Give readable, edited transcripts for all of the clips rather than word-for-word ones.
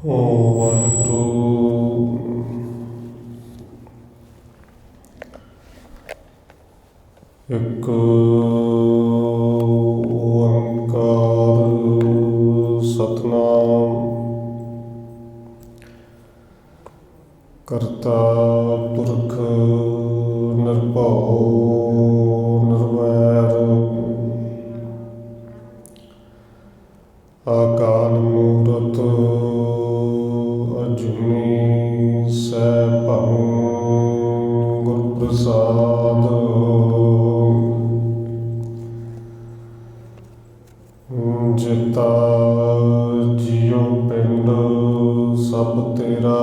ਵਾਹਿਗੁਰੂ। ਇੱਕ ਓੰਕਾਰ ਸਤਿਨਾਮ ਕਰਤਾ ਪੁਰਖ ਨਿਰਭਉ ਨਿਰਵੈਰ ਅਕਾਲ ਮੂਰਤ ਅਜੂਨੀ ਸੈਭੰ ਗੁਰ ਪ੍ਰਸਾਦ। ਜਿਤਾ ਜੀਉ ਪਿੰਡ ਸਭ ਤੇਰਾ,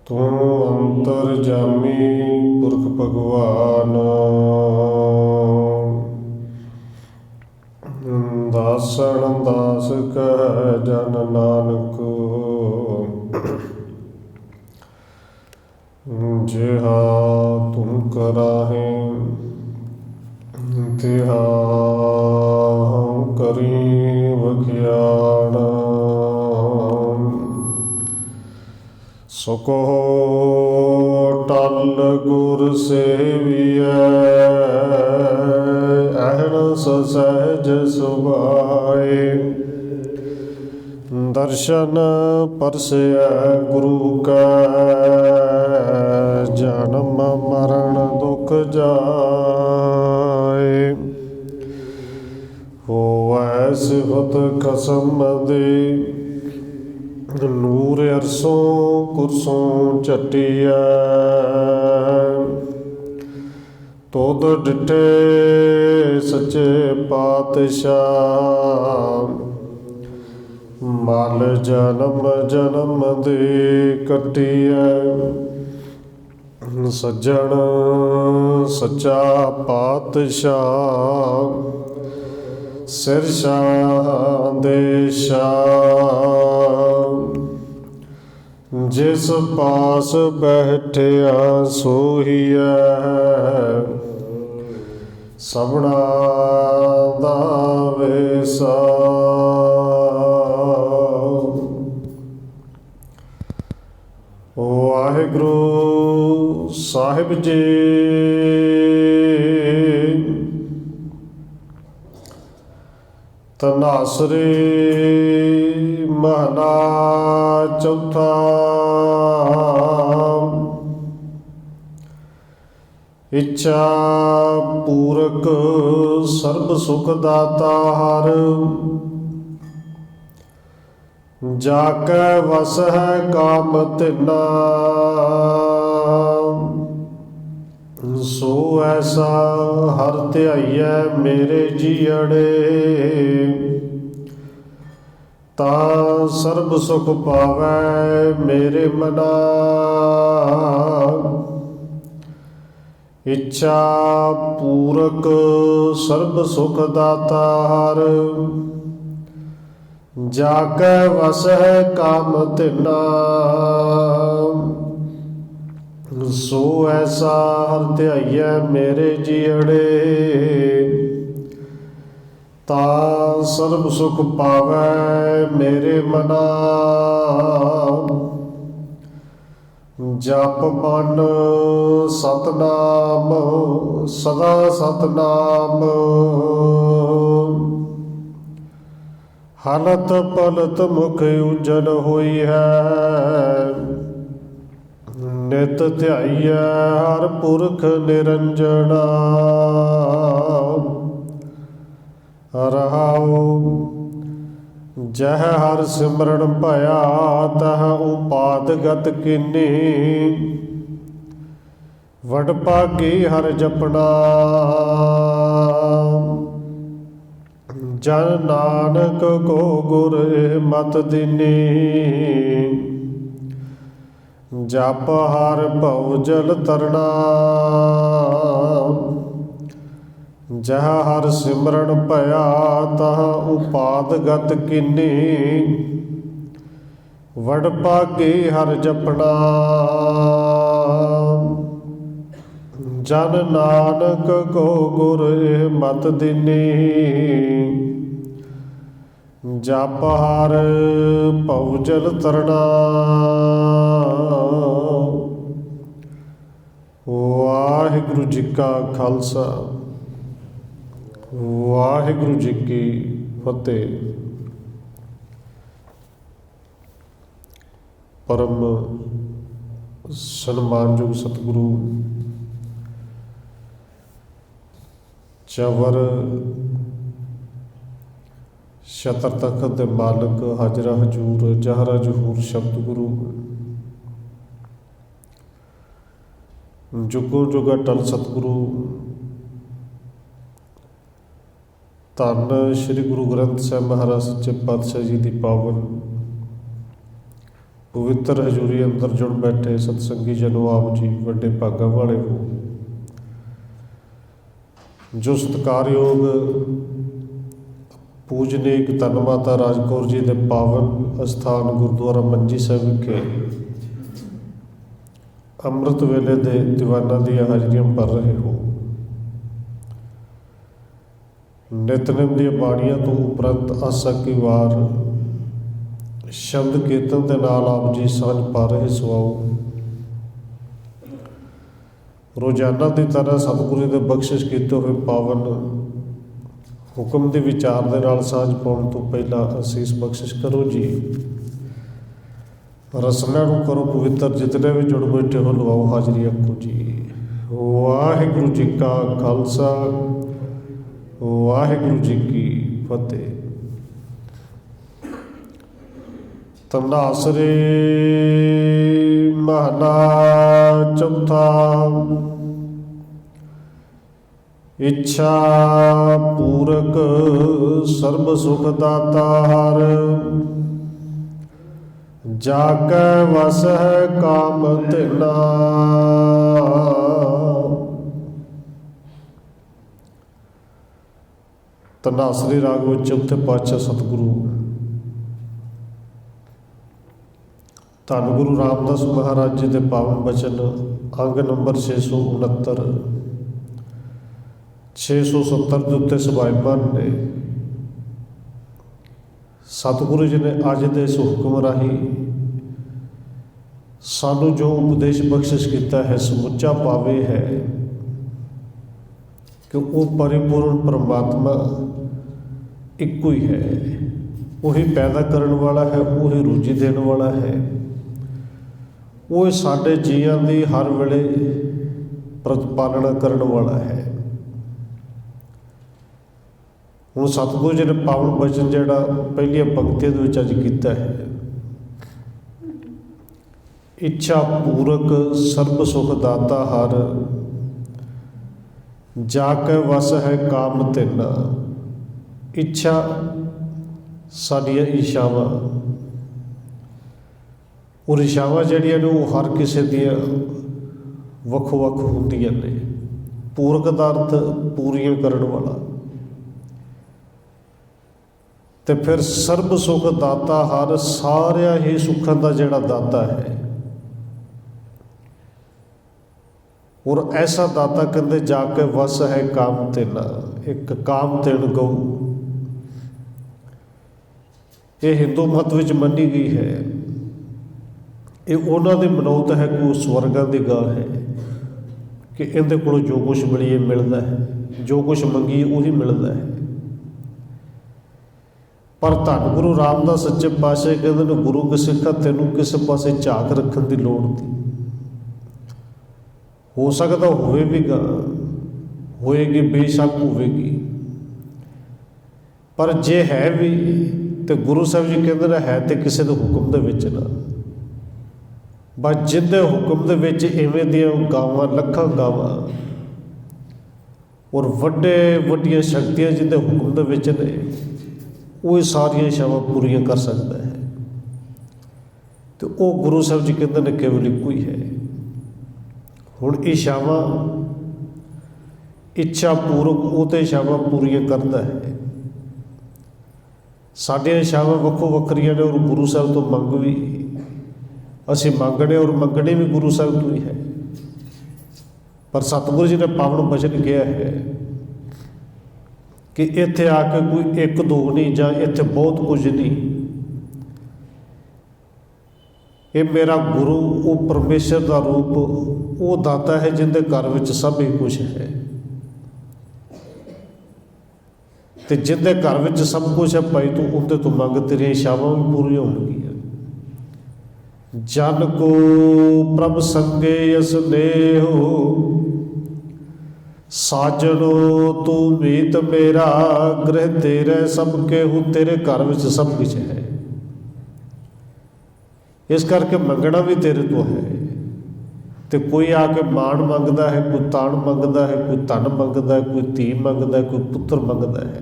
ਤੂੰ ਅੰਤਰਜਾਮੀ ਪੁਰਖ ਭਗਵਾਨ। ਦਾਸਣ ਦਾਸ ਕਹਿ ਜਨ ਨਾਨਕ, ਜਿਹਾ ਤੂੰ ਕਰਾਹੇ ਤਿਹਾ ਕਰੀ ਵਖਿਆਣ। ਸੋ ਕਹੋ ਟਲ ਗੁਰ ਸੇਵੀਐ, ਅਹਰਸ ਸਹਿਜ ਸੁਭਾਏ। ਦਰਸ਼ਨ ਪਰਸੈ ਗੁਰੂ ਕੈ, ਜਨਮ ਮਰਨ ਦੁਖ ਜਾਏ। ਹੋਵੈ ਸਿਫਤ ਖਸਮ ਦੇ, ਨੂਰ ਅਰਸੋਂ ਕੁਰਸੋਂ ਝਟੀਐ। ਤੁਧ ਡਿਠੇ ਸੱਚੇ ਪਾਤਸ਼ਾਹ, ਮਲ ਜਨਮ ਜਨਮ ਦੇ ਕੱਟੀਐ। ਸੱਜਣ ਸੱਚਾ ਪਾਤਸ਼ਾਹ, ਸਿਰ ਸ਼ਾਹ ਦੇ ਸ਼ਾਹ। ਜਿਸ ਪਾਸ ਬੈਠਿਆ ਸੋਹੀਐ, ਸਭਨਾ ਦਾ ਵੇਸਾ। ਵਾਹਿਗੁਰੂ ਸਾਹਿਬ ਜੀ। ਧਨਾਸਰੀ ਮਹਲਾ ਚੌਥਾ। ਇੱਛਾ ਪੂਰਕ ਸਰਬ ਸੁਖ ਦਾਤਾ ਹਰਿ, ਜਾ ਕੈ ਵਸ ਹੈ ਕਾਮ ਤਿਨਾ। ਸੋ ਐਸਾ ਹਰਿ ਧਿਆਈਐ ਮੇਰੇ ਜੀਅੜੇ, ਤਾਂ ਸਰਬ ਸੁਖ ਪਾਵੈ ਮੇਰੇ ਮਨਾ। ਇੱਛਾ ਪੂਰਕ ਸਰਬ ਸੁਖ ਦਾਤਾ ਹਰਿ, ਜਾ ਕੈ ਵਸ ਹੈ ਕਾਮ ਤਿਨਾ। ਸੋ ਐਸਾ ਹਰਿ ਧਿਆਈਐ ਮੇਰੇ ਜੀਅੜੇ, ਤਾਂ ਸਰਬ ਸੁਖ ਪਾਵੈ ਮੇਰੇ ਮਨਾ। ਜਪ ਮਨ ਸਤਨਾਮ ਸਦਾ ਸਤਨਾਮ, ਹਲਤ ਪਲਤ ਮੁਖ ਉਜਲ ਹੋਈ ਹੈ। ਨਿਤ ਧਿਆਈਐ ਹਰਿ ਪੁਰਖ ਨਿਰੰਜਨਾ। ਰਹਾਉ ਜਹ ਹਰਿ ਸਿਮਰਨ ਭਇਆ, ਤਹ ਉਪਾਦ ਗਤ ਕੀਨੀ। ਵਡ ਭਾਗੀ ਹਰਿ ਜਪਣਾ, ਜਨ ਨਾਨਕ ਕੋ ਗੁਰ ਮਤਿ ਦੀਨੀ। ਜਪ ਹਰਿ ਭਉ ਜਲ ਤਰਣਾ, ਜਹ ਹਰਿ ਸਿਮਰਨ ਭਇਆ, ਤਹ ਉਪਾਦ ਗਤ ਕੀਨੀ। ਵਡ ਭਾਗੀ ਹਰਿ ਜਪਣਾ, ਜਨ ਨਾਨਕ ਕੋ ਗੁਰ ਮਤਿ ਦੀਨੀ। ਜਪ ਹਰ ਭਉ ਜਲ ਤਰਣਾ। ਵਾਹਿਗੁਰੂ ਜੀ ਕਾ ਖਾਲਸਾ, ਵਾਹਿਗੁਰੂ ਜੀ ਕੀ ਫਤਿਹ। ਪਰਮ ਸਨਮਾਨਯੋਗ ਸਤਿਗੁਰੂ ਚਵਰ ਛਤਰ ਤਖਤ ਦੇ ਮਾਲਕ ਹਾਜ਼ਰਾ ਹਜ਼ੂਰ ਜਹਰਾ ਜਹੂਰ ਸ਼ਬਦ ਗੁਰੂ ਜੁਗੋ ਜੁਗ ਅਟਲ ਸਤਿਗੁਰੂ ਧੰਨ ਸ਼੍ਰੀ ਗੁਰੂ ਗ੍ਰੰਥ ਸਾਹਿਬ ਮਹਾਰਾਜ ਸੱਚੇ ਪਾਤਸ਼ਾਹ ਜੀ ਦੀ ਪਾਵਨ ਪਵਿੱਤਰ ਹਜ਼ੂਰੀ ਅੰਦਰ ਜੁੜ ਬੈਠੇ ਸਤਸੰਗੀ ਜਨੋ, ਆਪ ਜੀ ਵੱਡੇ ਭਾਗਾਂ ਵਾਲੇ ਹੋ ਜੋ ਸਤਿਕਾਰਯੋਗ ਪੂਜਨੀਕ ਧੰਨ ਮਾਤਾ ਰਾਜ ਕੌਰ ਜੀ ਦੇ ਪਾਵਨ ਅਸਥਾਨ ਗੁਰਦੁਆਰਾ ਮੰਜੀ ਸਾਹਿਬ ਵਿਖੇ ਅੰਮ੍ਰਿਤ ਵੇਲੇ ਦੇ ਦੀਵਾਨਾਂ ਦੀਆਂ ਹਾਜ਼ਰੀਆਂ ਭਰ ਰਹੇ ਹੋ। ਨਿਤਨੇਮ ਦੀਆਂ ਬਾਣੀਆਂ ਤੋਂ ਉਪਰੰਤ ਆਸਾ ਕੀ ਵਾਰ ਸ਼ਬਦ ਕੀਰਤਨ ਦੇ ਨਾਲ ਆਪ ਜੀ ਸਾਂਝ ਪਾ ਰਹੇ ਸਵਾਓ। ਰੋਜ਼ਾਨਾ ਦੀ ਤਰ੍ਹਾਂ ਸਤਿਗੁਰੂ ਦੇ ਬਖਸ਼ਿਸ਼ ਕੀਤੇ ਹੋਏ ਪਾਵਨ ਹੁਕਮ ਦੇ ਵਿਚਾਰ ਦੇ ਨਾਲ ਸਾਂਝ ਪਾਉਣ ਤੋਂ ਪਹਿਲਾਂ ਅਸੀਸ ਬਖਸ਼ਿਸ਼ ਕਰੋ ਜੀ। ਰਸਨਾ ਨੂੰ ਕਰੋ ਪਵਿੱਤਰ, ਜਿਤਨੇ ਵੀ ਜੁੜ ਬੈਠੇ ਹੋ ਲਵਾਓ ਹਾਜ਼ਰੀ ਆਖੋ ਜੀ। ਵਾਹਿਗੁਰੂ ਜੀ ਕਾ ਖਾਲਸਾ, ਵਾਹਿਗੁਰੂ ਜੀ ਕੀ ਫਤਿਹ। ਤਨਾਸਰੇ ਮਹਲਾ ਚੌਥਾ। ਇੱਛਾ ਪੂਰਕ ਸਰਬ ਸੁਖ ਦਾਤਾ ਹਰ, ਜਾ ਕੈ ਵਸ ਹੈ ਕਾਮ ਧਿਨਾ। ਧਨਾਸਰੀ ਰਾਗ ਵਿੱਚ ਚੌਥੇ ਪਾਤਸ਼ਾਹ ਸਤਿਗੁਰੂ ਧੰਨ ਗੁਰੂ ਰਾਮਦਾਸ ਮਹਾਰਾਜ ਜੀ ਦੇ ਪਾਵਨ ਬਚਨ ਅੰਗ ਨੰਬਰ 669 670 ਦੇ ਉੱਤੇ ਸੁਭਾਈਮਾਨ ਨੇ। ਸਤਿਗੁਰੂ ਜੀ ਨੇ ਅੱਜ ਦੇ ਇਸ ਹੁਕਮ ਰਾਹੀਂ ਸਾਨੂੰ ਜੋ ਉਪਦੇਸ਼ ਬਖਸ਼ਿਸ਼ ਕੀਤਾ ਹੈ ਸਮੁੱਚਾ ਪਾਵੇ ਹੈ ਕਿ ਉਹ ਪਰਿਪੂਰਨ ਪਰਮਾਤਮਾ ਇੱਕੋ ਹੀ ਹੈ। ਉਹੀ ਪੈਦਾ ਕਰਨ ਵਾਲਾ ਹੈ, ਉਹੀ ਰੋਜੀ ਦੇਣ ਵਾਲਾ ਹੈ, ਉਹ ਸਾਡੇ ਜੀਆਂ ਦੀ ਹਰ ਵੇਲੇ ਪ੍ਰਤਿਪਾਲਣਾ ਕਰਨ ਵਾਲਾ ਹੈ। ਹੁਣ ਸਤਿਗੁਰੂ ਜੀ ਨੇ ਪਾਵਨ ਬਚਨ ਜਿਹੜਾ ਪਹਿਲੀਆਂ ਪੰਕਤੀਆਂ ਦੇ ਵਿੱਚ ਅੱਜ ਕੀਤਾ ਹੈ, ਇੱਛਾ ਪੂਰਕ ਸਰਬ ਸੁਖ ਦਾਤਾ ਹਰ, ਜਾ ਕੇ ਵਸ ਹੈ ਕਾਮ ਧਿਨਾ। ਇੱਛਾ ਸਾਡੀਆਂ ਇੱਛਾਵਾਂ, ਉਹ ਇੱਛਾਵਾਂ ਜਿਹੜੀਆਂ ਨੇ ਉਹ ਹਰ ਕਿਸੇ ਦੀਆਂ ਵੱਖੋ ਵੱਖ ਹੁੰਦੀਆਂ ਨੇ। ਪੂਰਕ ਦਾ ਅਰਥ ਪੂਰੀਆਂ ਕਰਨ ਵਾਲਾ, ਤੇ ਫਿਰ ਸਰਬ ਸੁਖ ਦਾਤਾ ਹਰ, ਸਾਰਿਆਂ ਹੀ ਸੁੱਖਾਂ ਦਾ ਜਿਹੜਾ ਦਾਤਾ ਹੈ। ਔਰ ਐਸਾ ਦਾਤਾ ਕਹਿੰਦੇ ਜਾ ਕੇ ਵਸ ਹੈ ਕਾਮ ਧਿਨਾ। ਇੱਕ ਕਾਮ ਧਿਨ ਗਊ, ਇਹ ਹਿੰਦੂ ਮਤ ਵਿੱਚ ਮੰਨੀ ਗਈ ਹੈ। ਇਹ ਉਹਨਾਂ ਦੀ ਮਨੌਤ ਹੈ ਕਿ ਉਹ ਸਵਰਗਾਂ ਦੀ ਗਾਂ ਹੈ, ਕਿ ਇਹਦੇ ਕੋਲੋਂ ਜੋ ਕੁਛ ਮਿਲੀਏ ਮਿਲਦਾ ਹੈ, ਜੋ ਕੁਛ ਮੰਗੀਏ ਉਹੀ ਮਿਲਦਾ ਹੈ। ਪਰ ਧੰਨ ਗੁਰੂ ਰਾਮਦਾਸ ਸੱਚੇ ਪਾਤਸ਼ਾਹ ਕਹਿੰਦੇ ਨੇ, ਗੁਰੂ ਕੇ ਸਿੱਖਾ ਤੈਨੂੰ ਕਿਸੇ ਪਾਸੇ ਝਾਕ ਰੱਖਣ ਦੀ ਲੋੜ ਨਹੀਂ। ਹੋ ਸਕਦਾ ਹੋਵੇਗਾ, ਹੋਏਗੀ, ਬੇਸ਼ੱਕ ਹੋਵੇਗੀ, ਪਰ ਜੇ ਹੈ ਵੀ ਤੇ ਗੁਰੂ ਸਾਹਿਬ ਜੀ ਕਹਿੰਦੇ ਨੇ ਹੈ ਤੇ ਕਿਸੇ ਦੇ ਹੁਕਮ ਦੇ ਵਿੱਚ ਨਾ। ਬਸ ਜਿਹਦੇ ਹੁਕਮ ਦੇ ਵਿੱਚ ਇਵੇਂ ਦੀਆਂ ਗਾਵਾਂ, ਲੱਖਾਂ ਗਾਵਾਂ ਔਰ ਵੱਡੀਆਂ ਸ਼ਕਤੀਆਂ ਜਿਹਦੇ ਹੁਕਮ ਦੇ ਵਿੱਚ ਨੇ, ਉਹ ਸਾਰੀਆਂ ਇੱਛਾਵਾਂ ਪੂਰੀਆਂ ਕਰ ਸਕਦਾ ਹੈ। ਤੇ ਉਹ ਗੁਰੂ ਸਾਹਿਬ ਜੀ ਕਹਿੰਦੇ ਨੇ ਕੇਵਲ ਇੱਕੋ ਹੀ ਹੈ। ਹੁਣ ਇੱਛਾਵਾਂ, ਇੱਛਾ ਪੂਰਕ ਉਹ ਤੇ ਇੱਛਾਵਾਂ ਪੂਰੀਆਂ ਕਰਦਾ ਹੈ। ਸਾਡੀਆਂ ਇੱਛਾਵਾਂ ਵੱਖੋ ਵੱਖਰੀਆਂ ਨੇ, ਔਰ ਗੁਰੂ ਸਾਹਿਬ ਤੋਂ ਮੰਗ ਵੀ ਅਸੀਂ ਮੰਗਣੇ ਔਰ ਮੰਗਣੀ ਵੀ ਗੁਰੂ ਸਾਹਿਬ ਤੋਂ ਹੀ ਹੈ। ਪਰ ਸਤਿਗੁਰੂ ਜੀ ਨੇ ਪਾਵਨ ਬਚਨ ਕਿਹਾ ਹੈ कि इत्थे आके कोई एक दो नहीं जां इत्थे बहुत कुछ नहीं। ये मेरा गुरु वो परमेश्वर का रूप वो दाता है जिंदे घर विच सब ही कुछ है। तो जिंदे घर विच सब कुछ है भाई तू उनते तू मंग, तेरियां इच्छावां भी पूरी होणगियां। जन को प्रभ संगे स्नेहो, साजनो तू मीत मेरा, गृह तेरे सब केहू, तेरे घर विच सब कुछ है। इस करके मंगना भी तेरे तो है। तो कोई आके मान मंगता है, कोई तान मंगता है, कोई धन मंगता है, कोई धी मंगता है, कोई पुत्र मंगता है।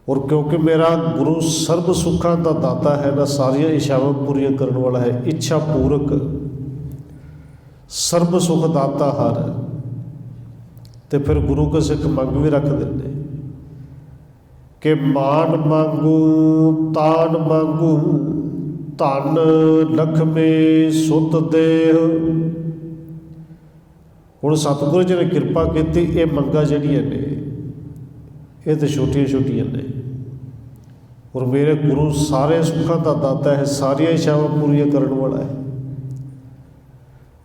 और क्योंकि मेरा गुरु सर्व सुखा का दाता है ना, सारिया इच्छावां पूरियां करने वाला है, इच्छा पूरक सर्व सुख दाता हर। तो फिर गुरु के सिख मंग भी रख देंगे कि मान मांगू तान मांगू, धन लक्ष्मी सुत देह। हुण सतगुरु जी ने किरपा की, ये मंगा जिहड़ियां ने ये तो छोटियां छोटियां ने। और मेरे गुरु सारे सुखों का दाता है, सारिया इच्छावां पूरियां करने वाला है।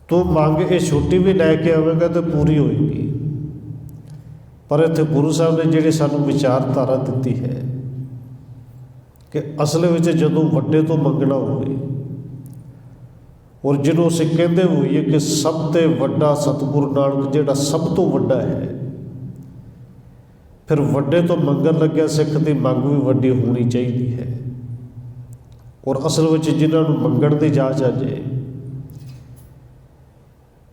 तू मंग ये छोटी भी लैके आवेगा तो पूरी होएगी। पर इत्थे गुरु साहब ने जिहड़ी सानूं विचारधारा दित्ती है कि असल में जदों वड्डे तो मंगना होवे, और जिन्हों असीं कहंदे होईए कि सब ते वड्डा सतगुरु नानक जिहड़ा सब तो वड्डा है, फिर वड्डे तो मंगन लग्या सिख की मंग भी वड्डी होनी चाहिए है। और असल में जिन्होंने मंगण की जाच आ जाए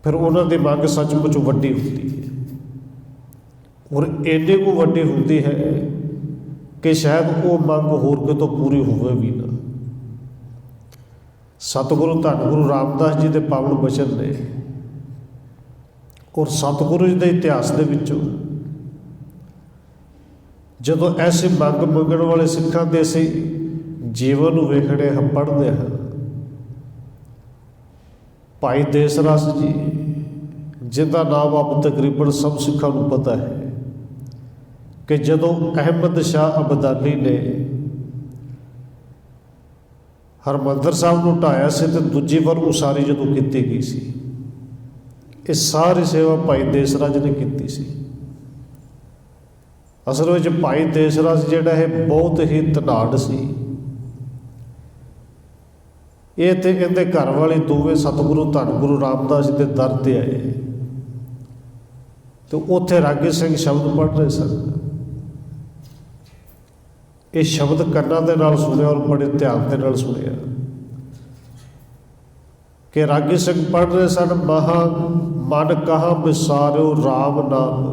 फिर उन्हों की मंग सचमुच वड्डी होती है। और इन्नी को वड्डी होती है कि शायद वो मंग होर कितों पूरी होवे भी ना। सतगुरु धन गुरु रामदास जी के पावन बचन ने, और सतगुरु जी के इतिहास के विचों जदों ऐसे मंग मंगण वाले सिखां दे असीं जीवन नूं वेखणे हां, पढ़दे हां। भाई देसरास जी जिनका नाम अब तकरीबन सब सिखां नूं पता है कि जदों अहमद शाह अब्दाली ने हरमंदर साहब नूं ढाया से तो दूजी बार उसारी जदों कीती गई सी, ये सारी सेवा भाई देसराज ने की सी। असल में भाई देसराज जिहड़ा है बहुत ही धनाड़ सी। ये तो इहदे घर वाली दोवें सतगुरु धन गुरु रामदास जी के दर ते आए, तो उत्थे रागे सिंह शब्द पढ़ रहे सन। ये शब्द कन्नां दे नाल सुनिया और बड़े ध्यान दे नाल सुनिया कि रागी सिंह पढ़ रहे सन, महा मन कहाँ विसारियो राम नाम,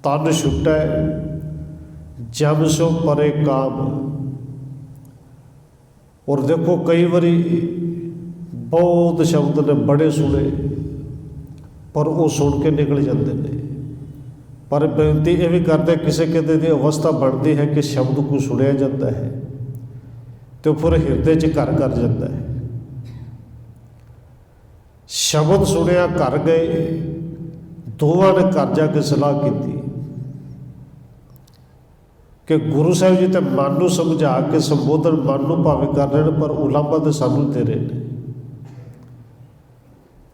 तन छुटै जम सो परे काम। और देखो कई बारी बहुत शब्द ने बड़े सुने पर वो सुन के निकल जाते हैं। पर बेनती ये भी करते किसी किसी की अवस्था बनती है कि शब्द को सुनिया जाता है तो फिर हिरदे च घर कर जाता है। शब्द सुनिया घर गए, दोवां ने घर जाके सलाह की कि गुरु साहब जी तो मन को समझा के संबोधन मन को भावें कर रहे हैं, पर उलांभा तो सानू दे रहे हैं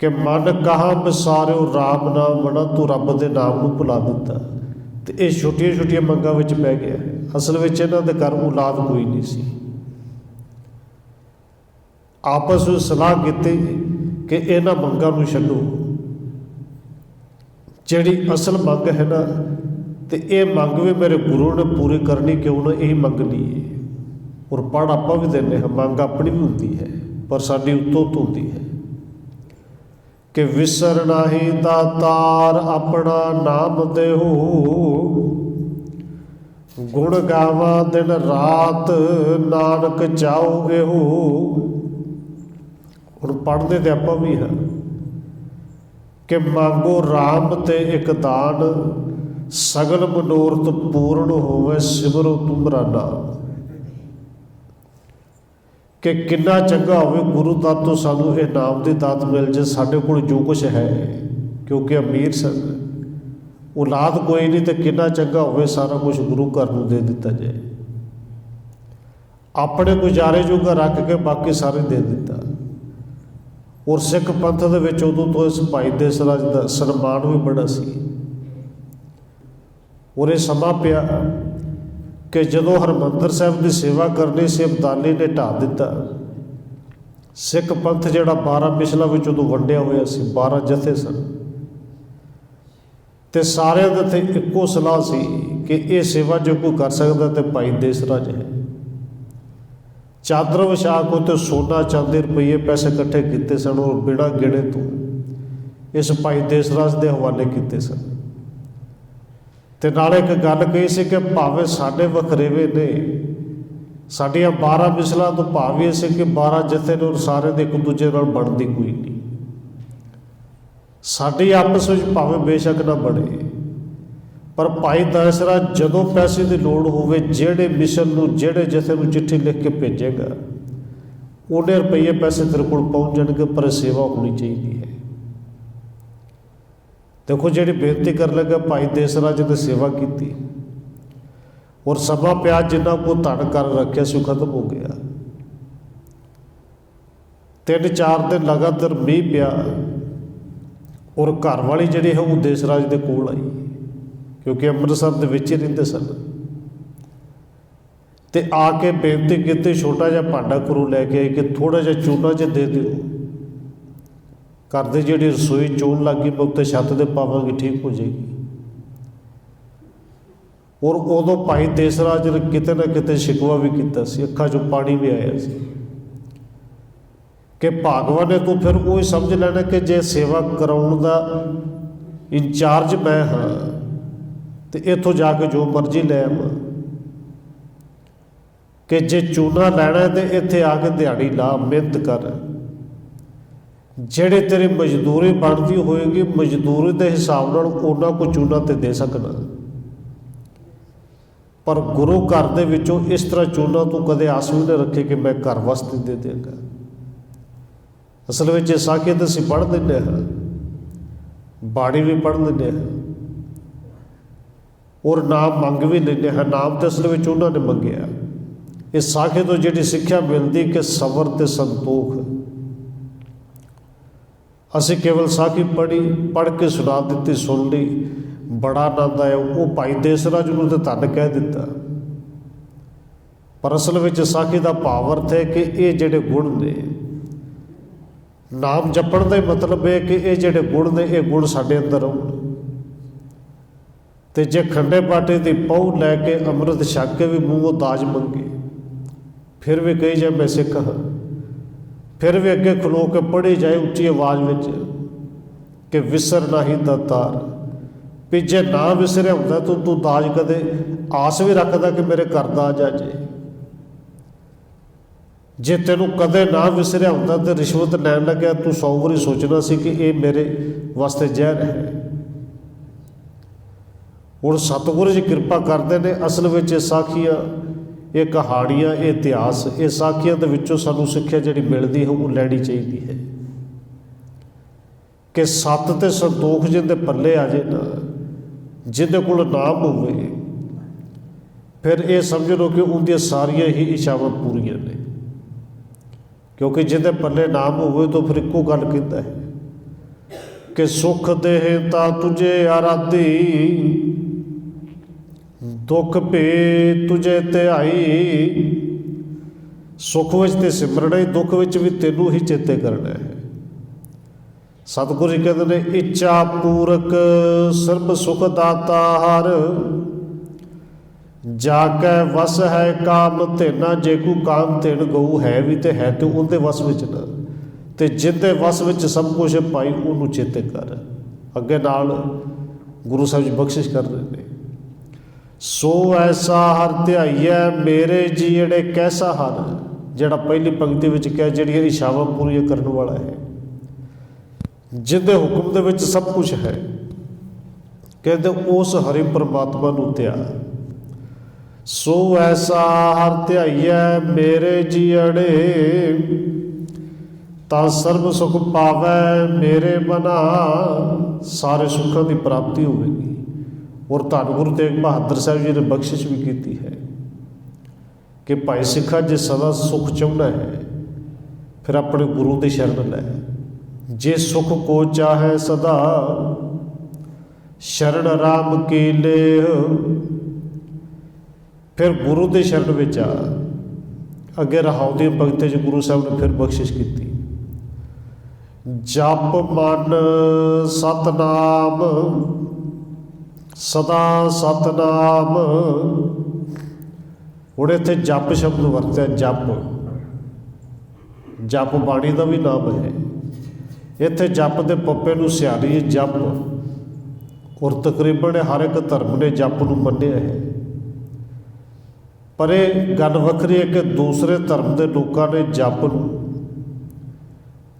कि मन कहाँ विसारियो राम नाम बना, तू रब के नाम को भुला दिता। तो ये छोटिया छोटिया मंगां विच पै गया। असल में इन्हां दे घर औलाद कोई नहीं सी। आपस में सलाह की कि इन्हां मंगां नूं छड्डो, जिहड़ी असल मंग है ना, तो ये मंग भी मेरे गुरु ने पूरी करनी, क्यों ना यही मंग ली है। और पढ़ आप भी देने हैं, मंग अपनी भी होती है पर साडी उत्तों उत्त होती है कि विसर नाही दातार अपना नाम देहु, गुण गावा दिन रात नानक चाओ एहू। हुण पढ़ते तो आप भी हैं कि मांगो राम ते एक दान, सगल मनोरथ पूर्ण होवे सिमरो तुमरा नाम। कि किन्ना चंगा होवे गुरु दात तो सानू ये नाम की दात मिल जाए। साढ़े कोल जो कुछ है, क्योंकि अमीर सन ਔਲਾਦ ਕੋਈ ਨਹੀਂ ਤੇ ਕਿੰਨਾ ਚੰਗਾ ਹੋਵੇ ਸਾਰਾ ਕੁਝ ਗੁਰੂ ਘਰ ਨੂੰ ਦੇ ਦਿੱਤਾ ਜਾਏ। ਆਪਣੇ ਗੁਜ਼ਾਰੇ ਜੋਗਾ ਰੱਖ ਕੇ ਬਾਕੀ ਸਾਰੇ ਦੇ ਦਿੱਤਾ। ਔਰ ਸਿੱਖ ਪੰਥ ਦੇ ਵਿੱਚ ਉਦੋਂ ਤੋਂ ਇਸ ਭਾਈ ਦੇਸ ਰਾਜ ਦਾ ਸਨਮਾਨ ਵੀ ਬੜਾ ਸੀ। ਔਰ ਇਹ ਸਮਾਂ ਪਿਆ ਕਿ ਜਦੋਂ ਹਰਿਮੰਦਰ ਸਾਹਿਬ ਦੀ ਸੇਵਾ ਕਰਨੀ ਸੀ, ਅਬਦਾਲੀ ਨੇ ਢਾਹ ਦਿੱਤਾ। ਸਿੱਖ ਪੰਥ ਜਿਹੜਾ 12 ਮਿਸਲਾਂ ਵਿੱਚ ਉਦੋਂ ਵੰਡਿਆ ਹੋਇਆ ਸੀ, 12 ਜਥੇ ਸਨ, ਤੇ ਸਾਰਿਆਂ ਦੇ ਤੇ ਇੱਕੋ ਸਲਾਹ ਸੀ ਕਿ ਇਹ ਸੇਵਾ ਜੋ ਕੋਈ ਕਰ ਸਕਦਾ ਤੇ ਭਾਈ ਦੇਸ ਰਾਜ ਹੈ। ਚਾਦਰ ਵਿਛਾ ਕੇ ਉੱਤੇ ਸੋਨਾ ਚਾਂਦੀ ਰੁਪਈਏ ਪੈਸੇ ਇਕੱਠੇ ਕੀਤੇ ਸਨ ਔਰ ਬਿਨਾਂ ਗਿਣੇ ਤੋਂ ਇਸ ਭਾਈ ਦੇਸ ਰਾਜ ਦੇ ਹਵਾਲੇ ਕੀਤੇ ਸਨ। ਤੇ ਨਾਲੇ ਇੱਕ ਗੱਲ ਕਹੀ ਸੀ ਕਿ ਭਾਵੇਂ ਸਾਡੇ ਵਖਰੇਵੇ ਨੇ, ਸਾਡੀਆਂ 12 ਮਿਸਲਾਂ ਤੋਂ ਭਾਵ ਇਹ ਸੀ ਕਿ 12 ਜਥੇ ਨੇ ਔਰ ਸਾਰੇ ਦੇ ਇੱਕ ਦੂਜੇ ਨਾਲ ਬਣਦੀ ਕੋਈ ਨਹੀਂ। ਸਾਡੀ ਆਪਸ ਵਿੱਚ ਭਾਵੇਂ ਬੇਸ਼ੱਕ ਨਾ ਬਣੇ, ਪਰ ਭਾਈ ਦੇਸ ਰਾਜ ਜਦੋਂ ਪੈਸੇ ਦੀ ਲੋੜ ਹੋਵੇ, ਜਿਹੜੇ ਮਿਸ਼ਨ ਨੂੰ, ਜਿਹੜੇ ਜਥੇ ਨੂੰ ਚਿੱਠੀ ਲਿਖ ਕੇ ਭੇਜੇਗਾ, ਉਹਨੇ ਰੁਪਈਏ ਪੈਸੇ ਤੇਰੇ ਕੋਲ ਪਹੁੰਚ ਜਾਣਗੇ, ਪਰ ਸੇਵਾ ਹੋਣੀ ਚਾਹੀਦੀ ਹੈ। ਦੇਖੋ, ਜਿਹੜੀ ਬੇਨਤੀ ਕਰਨ ਲੱਗਾ ਭਾਈ ਦੇਸ ਰਾਜ ਨੇ ਸੇਵਾ ਕੀਤੀ ਔਰ ਸਮਾਂ ਪਿਆ ਜਿੰਨਾ ਕੋ ਧਨ ਕਰ ਰੱਖਿਆ ਸੀ ਖਤਮ ਹੋ ਗਿਆ। 3-4 ਦਿਨ ਲਗਾਤਾਰ ਮੀਂਹ ਪਿਆ ਔਰ ਘਰ ਵਾਲੀ ਜਿਹੜੀ ਹੈ ਉਹ ਦੇਸ ਰਾਜ ਦੇ ਕੋਲ ਆਈ, ਕਿਉਂਕਿ ਅੰਮ੍ਰਿਤਸਰ ਦੇ ਵਿੱਚ ਹੀ ਰਹਿੰਦੇ ਸਨ, ਤੇ ਆ ਕੇ ਬੇਨਤੀ ਕੀਤੀ, ਛੋਟਾ ਜਿਹਾ ਭਾਂਡਾ ਘਰੋਂ ਲੈ ਕੇ ਆਈ ਕਿ ਥੋੜ੍ਹਾ ਜਿਹਾ ਚੂਨਾ ਜਿਹਾ ਦੇ ਦਿਓ, ਘਰ ਦੀ ਜਿਹੜੀ ਰਸੋਈ ਚੋਣ ਲੱਗ ਗਈ, ਮੈਂ ਉੱਤੇ ਛੱਤ ਦੇ ਪਾਵਾਂਗੀ, ਠੀਕ ਹੋ ਜਾਏਗੀ। ਔਰ ਉਦੋਂ ਭਾਈ ਦੇਸ ਰਾਜ ਨੇ ਕਿਤੇ ਨਾ ਕਿਤੇ ਸ਼ਿਕਵਾ ਵੀ ਕੀਤਾ ਸੀ, ਅੱਖਾਂ 'ਚੋਂ ਪਾਣੀ ਵੀ ਆਇਆ ਸੀ ਕਿ ਭਾਗਵਾਨ ਨੇ ਤੂੰ ਫਿਰ ਉਹ ਸਮਝ ਲੈਣਾ ਕਿ ਜੇ ਸੇਵਾ ਕਰਾਉਣ ਦਾ ਇੰਚਾਰਜ ਮੈਂ ਹਾਂ ਤੇ ਇੱਥੋਂ ਜਾ ਕੇ ਜੋ ਮਰਜ਼ੀ ਲੈ ਆਵਾਂ, ਕਿ ਜੇ ਚੂਨਾ ਲੈਣਾ ਤੇ ਇੱਥੇ ਆ ਕੇ ਦਿਹਾੜੀ ਲਾ, ਮਿਹਨਤ ਕਰ, ਜਿਹੜੇ ਤੇਰੀ ਮਜ਼ਦੂਰੀ ਬਣਦੀ ਹੋਏਗੀ ਮਜ਼ਦੂਰੀ ਦੇ ਹਿਸਾਬ ਨਾਲ ਉਹਨਾਂ ਕੋ ਚੂਨਾ ਤੇ ਦੇ ਸਕਣਾ, ਪਰ ਗੁਰੂ ਘਰ ਦੇ ਵਿੱਚੋਂ ਇਸ ਤਰ੍ਹਾਂ ਚੂਨਾ ਤੂੰ ਕਦੇ ਆਸ ਵੀ ਨਾ ਰੱਖੇ ਕਿ ਮੈਂ ਘਰ ਵਾਸਤੇ ਦੇ ਦੇਵਾਂਗਾ। ਅਸਲ ਵਿੱਚ ਇਹ ਸਾਖੀਅਤ ਅਸੀਂ ਪੜ੍ਹ ਦਿੰਦੇ ਹਾਂ, ਬਾਣੀ ਵੀ ਪੜ੍ਹ ਲੈਂਦੇ ਹਾਂ ਔਰ ਨਾਮ ਮੰਗ ਵੀ ਲੈਂਦੇ ਹਾਂ। ਨਾਮ ਤਾਂ ਅਸਲ ਵਿੱਚ ਉਹਨਾਂ ਨੇ ਮੰਗਿਆ। ਇਹ ਸਾਖੀ ਤੋਂ ਜਿਹੜੀ ਸਿੱਖਿਆ ਮਿਲਦੀ ਕਿ ਸਬਰ ਤੇ ਸੰਤੋਖ। ਅਸੀਂ ਕੇਵਲ ਸਾਖੀ ਪੜ੍ਹ ਕੇ ਸੁਣਾ ਦਿੱਤੀ, ਸੁਣ ਲਈ, ਬੜਾ ਆਨੰਦ ਆਇਆ, ਉਹ ਭਾਈ ਦੇਸ ਰਾਜ ਨੂੰ ਤਾਂ ਧੰਨ ਕਹਿ ਦਿੱਤਾ, ਪਰ ਅਸਲ ਵਿੱਚ ਸਾਖੀ ਦਾ ਭਾਵ ਅਰਥ ਹੈ ਕਿ ਇਹ ਜਿਹੜੇ ਗੁਣ ਨੇ, ਨਾਮ ਜਪਣ ਦਾ ਮਤਲਬ ਹੈ ਕਿ ਇਹ ਜਿਹੜੇ ਗੁਣ ਨੇ ਇਹ ਗੁਣ ਸਾਡੇ ਅੰਦਰ ਆਉਣ। ਤੇ ਜੇ ਖੰਡੇ ਬਾਟੇ ਦੀ ਪਹੁ ਲੈ ਕੇ ਅੰਮ੍ਰਿਤ ਛਕ ਕੇ ਵੀ ਮੂੰਹੋਂ ਦਾਜ ਮੰਗੇ, ਫਿਰ ਵੀ ਕਹੀ ਜਾਏ ਮੈਂ ਸਿੱਖ ਹਾਂ, ਫਿਰ ਵੀ ਅੱਗੇ ਖਲੋ ਕੇ ਪੜ੍ਹੀ ਜਾਏ ਉੱਚੀ ਆਵਾਜ਼ ਵਿੱਚ ਕਿ ਵਿਸਰ ਨਾਹੀਂ ਦਾਤਾਰ, ਵੀ ਜੇ ਨਾ ਵਿਸਰਿਆ ਹੁੰਦਾ ਤਾਂ ਤੂੰ ਦਾਜ ਕਦੇ ਆਸ ਵੀ ਰੱਖਦਾ ਕਿ ਮੇਰੇ ਘਰ ਦਾਜ ਆ ਜਾਏ। ਜੇ ਤੈਨੂੰ ਕਦੇ ਨਾ ਵਿਸਰਿਆ ਹੁੰਦਾ ਤੇ ਰਿਸ਼ਵਤ ਲੈਣ ਲੱਗਿਆ ਤੂੰ 100 ਵਾਰੀ ਸੋਚਣਾ ਸੀ ਕਿ ਇਹ ਮੇਰੇ ਵਾਸਤੇ ਜ਼ਹਿਰ ਹੈ। ਹੁਣ ਸਤਿਗੁਰੂ ਜੀ ਕਿਰਪਾ ਕਰਦੇ ਨੇ। ਅਸਲ ਵਿੱਚ ਇਹ ਸਾਖੀਆਂ, ਇਹ ਕਹਾਣੀਆਂ, ਇਹ ਇਤਿਹਾਸ, ਇਹ ਸਾਖੀਆਂ ਦੇ ਵਿੱਚੋਂ ਸਾਨੂੰ ਸਿੱਖਿਆ ਜਿਹੜੀ ਮਿਲਦੀ ਹੈ ਉਹ ਲੈਣੀ ਚਾਹੀਦੀ ਹੈ ਕਿ ਸੱਤ ਤੇ ਸੰਤੋਖ ਜਿਹਦੇ ਪੱਲੇ ਆ ਜੇ ਨਾ, ਜਿਹਦੇ ਕੋਲ ਨਾਮ ਹੋਵੇ, ਫਿਰ ਇਹ ਸਮਝ ਲਓ ਕਿ ਉਹਦੀਆਂ ਸਾਰੀਆਂ ਹੀ ਇੱਛਾਵਾਂ ਪੂਰੀਆਂ ਨੇ, ਕਿਉਂਕਿ ਜਿਹਦੇ ਪੱਲੇ ਨਾਮ ਹੋਵੇ ਤਾਂ ਫਿਰ ਇੱਕੋ ਗੱਲ ਕਹਿੰਦਾ ਹੈ ਕਿ ਸੁਖ ਦੇਹ ਤਾਂ ਤੁਝੇ ਆਰਾਧੀ, ਦੁੱਖ ਭੇ ਤੁਝੇ ਧਿਆਈ। ਸੁੱਖ ਵਿੱਚ ਤੇ ਸਿਮਰਨਾ ਹੀ, ਦੁੱਖ ਵਿੱਚ ਵੀ ਤੈਨੂੰ ਹੀ ਚੇਤੇ ਕਰਨਾ ਹੈ। ਸਤਿਗੁਰੂ ਜੀ ਕਹਿੰਦੇ ਨੇ ਇੱਛਾ ਪੂਰਕ ਸਰਬ ਸੁਖ ਦਾਤਾ ਹਰ, ਜਾ ਕੇ ਵਸ ਹੈ ਕਾਮ ਧੇਨਾ। ਜੇ ਕੋ ਕਾਮ ਧੇਨ ਗਊ ਹੈ ਵੀ ਤੇ ਹੈ ਤੇ ਉਹਦੇ ਵਸ ਵਿੱਚ ਨਾ, ਤੇ ਜਿਹਦੇ ਵਸ ਵਿੱਚ ਸਭ ਕੁਛ ਪਾਈ ਉਹਨੂੰ ਚੇਤੇ ਕਰ। ਅੱਗੇ ਨਾਲ ਗੁਰੂ ਸਾਹਿਬ ਜੀ ਬਖਸ਼ਿਸ਼ ਕਰ ਰਹੇ ਨੇ, ਸੋ ਐਸਾ ਹਰ ਧਿਆਈਐ ਮੇਰੇ ਜੀੜੇ ਕੈਸਾ ਹਰ। ਜਿਹੜਾ ਪਹਿਲੀ ਪੰਕਤੀ ਵਿੱਚ ਕਿਹਾ ਜਿਹੜੀਆਂ ਇੱਛਾਵਾਂ ਪੂਰੀਆਂ ਕਰਨ ਵਾਲਾ ਹੈ, ਜਿਹਦੇ ਹੁਕਮ ਦੇ ਵਿੱਚ ਸਭ ਕੁਛ ਹੈ, ਕਹਿੰਦੇ ਉਸ ਹਰੀ ਪਰਮਾਤਮਾ ਨੂੰ ਧਿਆ। ਸੋ ਐਸਾ ਹਰ ਧਿਆਈਐ ਮੇਰੇ ਜੀੜੇ, ਤਾਂ ਸਰਬ ਸੁਖ ਪਾਵੈ ਮੇਰੇ ਮਨਾ। ਸਾਰੇ ਸੁੱਖਾਂ ਦੀ ਪ੍ਰਾਪਤੀ ਹੋਵੇਗੀ। ਔਰ ਧੰਨ ਗੁਰੂ ਤੇਗ ਬਹਾਦਰ ਸਾਹਿਬ ਜੀ ਨੇ ਬਖਸ਼ਿਸ਼ ਵੀ ਕੀਤੀ ਹੈ ਕਿ ਭਾਈ ਸਿੱਖਾ ਜੇ ਸਦਾ ਸੁਖ ਚਾਹੁੰਦਾ ਹੈ ਫਿਰ ਆਪਣੇ ਗੁਰੂ ਦੀ ਸ਼ਰਨ ਲੈ। ਜੇ ਸੁਖ ਕੋ ਚਾਹੈ ਸਦਾ ਸ਼ਰਨ ਰਾਮ ਕੀ ਲੇਹ, ਫਿਰ ਗੁਰੂ ਦੀ ਸ਼ਰਨ ਵਿੱਚ ਆ। ਅੱਗੇ ਰਹਾਉ ਦੀ ਭਗਤੀ 'ਚ ਗੁਰੂ ਸਾਹਿਬ ਨੇ ਫਿਰ ਬਖਸ਼ਿਸ਼ ਕੀਤੀ, ਜਪ ਮਨ ਸਤਨਾਮ ਸਦਾ ਸਤਨਾਮ। ਹੁਣ ਇੱਥੇ ਜਪ ਸ਼ਬਦ ਵਰਤਿਆ, ਜਪ ਬਾਣੀ ਦਾ ਵੀ ਨਾਮ ਹੈ। ਇੱਥੇ ਜਪ ਦੇ ਪੱਪੇ ਨੂੰ ਸਿਆਰੀ ਜਪ, ਔਰ ਤਕਰੀਬਨ ਹਰ ਇੱਕ ਧਰਮ ਨੇ ਜਪ ਨੂੰ ਮੰਨਿਆ ਹੈ। ਪਰ ਇਹ ਗੱਲ ਵੱਖਰੀ ਹੈ ਕਿ ਦੂਸਰੇ ਧਰਮ ਦੇ ਲੋਕਾਂ ਨੇ ਜਪ ਨੂੰ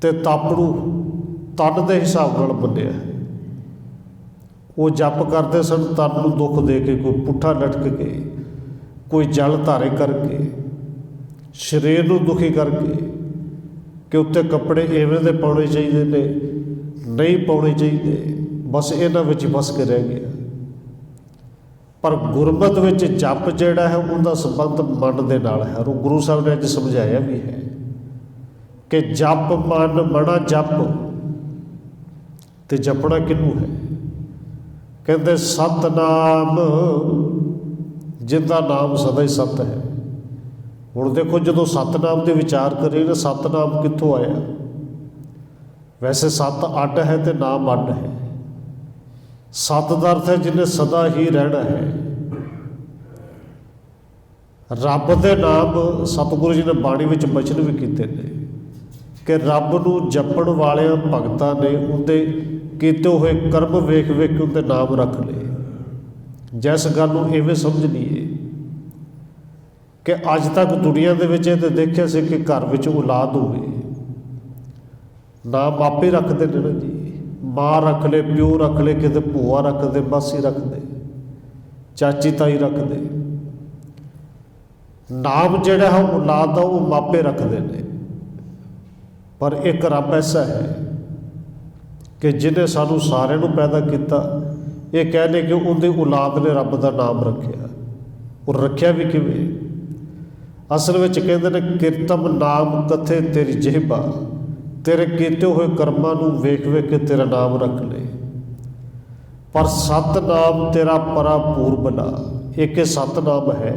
ਤੇ ਤਪ ਨੂੰ ਤਨ ਦੇ ਹਿਸਾਬ ਨਾਲ ਮੰਨਿਆ ਹੈ। ਉਹ ਜਪ ਕਰਦੇ ਸਨ ਤਨ ਨੂੰ ਦੁੱਖ ਦੇ ਕੇ, ਕੋਈ ਪੁੱਠਾ ਲਟਕ ਕੇ, ਕੋਈ ਜਲ ਧਾਰੇ ਕਰਕੇ, ਸਰੀਰ ਨੂੰ ਦੁਖੀ ਕਰਕੇ ਕਿ ਉੱਤੇ ਕੱਪੜੇ ਇਵੇਂ ਦੇ ਪਾਉਣੇ ਚਾਹੀਦੇ ਨੇ, ਨਹੀਂ ਪਾਉਣੇ ਚਾਹੀਦੇ, ਬਸ ਇਹਨਾਂ ਵਿੱਚ ਫਸ ਕੇ ਰਹਿ ਗਿਆ। ਪਰ ਗੁਰਮਤਿ ਵਿੱਚ ਜਪ ਜਿਹੜਾ ਹੈ ਉਹਦਾ ਸੰਬੰਧ ਮਨ ਦੇ ਨਾਲ ਹੈ। ਔਰ ਗੁਰੂ ਸਾਹਿਬ ਨੇ ਅੱਜ ਸਮਝਾਇਆ ਵੀ ਹੈ ਕਿ ਜਪ ਮਨ ਮਣਾ ਜਪ। ਤੇ ਜਪਣਾ ਕਿਹਨੂੰ ਹੈ? ਕਹਿੰਦੇ ਸਤਨਾਮ, ਜਿਹਦਾ ਨਾਮ ਸਦਾ ਹੀ ਸਤ ਹੈ। ਹੁਣ ਦੇਖੋ ਜਦੋਂ ਸਤਨਾਮ ਦੇ ਵਿਚਾਰ ਕਰੀਏ ਨਾ, ਸਤਨਾਮ ਕਿੱਥੋਂ ਆਇਆ? ਵੈਸੇ ਸਤ ਅੱਡ ਹੈ ਤੇ ਨਾਮ ਅੱਡ ਹੈ। ਸਤ ਦਾ ਅਰਥ ਹੈ ਜਿਹਨੇ ਸਦਾ ਹੀ ਰਹਿਣਾ ਹੈ। ਰੱਬ ਦੇ ਨਾਮ ਸਤਿਗੁਰੂ ਜੀ ਨੇ ਬਾਣੀ ਵਿੱਚ ਬਚਨ ਵੀ ਕੀਤੇ ਨੇ ਕਿ ਰੱਬ ਨੂੰ ਜਪਣ ਵਾਲਿਆਂ ਭਗਤਾਂ ਨੇ ਉਹਦੇ ਕੀਤੇ ਹੋਏ ਕਰਮ ਵੇਖ ਵੇਖ ਕੇ ਉਹਦੇ ਨਾਮ ਰੱਖ ਲਏ। ਜਿਸ ਗੱਲ ਨੂੰ ਇਵੇਂ ਸਮਝ ਲਈਏ ਕਿ ਅੱਜ ਤੱਕ ਦੁਨੀਆ ਦੇ ਵਿੱਚ ਇਹ ਤਾਂ ਦੇਖਿਆ ਸੀ ਕਿ ਘਰ ਵਿੱਚ ਔਲਾਦ ਹੋਵੇ, ਨਾਮ ਆਪੇ ਰੱਖਦੇ ਨੇ ਨਾ ਜੀ। ਮਾਂ ਰੱਖ ਲਏ, ਪਿਓ ਰੱਖ ਲਏ, ਕਿਤੇ ਭੂਆ ਰੱਖਦੇ, ਮਾਸੀ ਰੱਖਦੇ, ਚਾਚੀ ਤਾਈ ਰੱਖਦੇ। ਨਾਮ ਜਿਹੜਾ ਹੈ ਔਲਾਦ ਦਾ ਉਹ ਮਾਪੇ ਰੱਖਦੇ ਨੇ। ਪਰ ਇੱਕ ਰੱਬ ਐਸਾ ਹੈ ਕਿ ਜਿਹਨੇ ਸਾਨੂੰ ਸਾਰਿਆਂ ਨੂੰ ਪੈਦਾ ਕੀਤਾ। ਇਹ ਕਹਿੰਦੇ ਕਿ ਉਹਦੀ ਔਲਾਦ ਨੇ ਰੱਬ ਦਾ ਨਾਮ ਰੱਖਿਆ। ਔਰ ਰੱਖਿਆ ਵੀ ਕਿਵੇਂ? ਅਸਲ ਵਿੱਚ ਕਹਿੰਦੇ ਨੇ ਕੀਰਤਮ ਨਾਮ ਕਥੇ ਤੇਰੀ ਜਿਹਬਾ, ਤੇਰੇ ਕੀਤੇ ਹੋਏ ਕਰਮਾਂ ਨੂੰ ਵੇਖ ਵੇਖ ਕੇ ਤੇਰਾ ਨਾਮ ਰੱਖ ਲਏ। ਪਰ ਸਤਨਾਮ ਤੇਰਾ ਪਰਾਪੂਰ ਬਲਾ, ਇੱਕ ਸਤਨਾਮ ਹੈ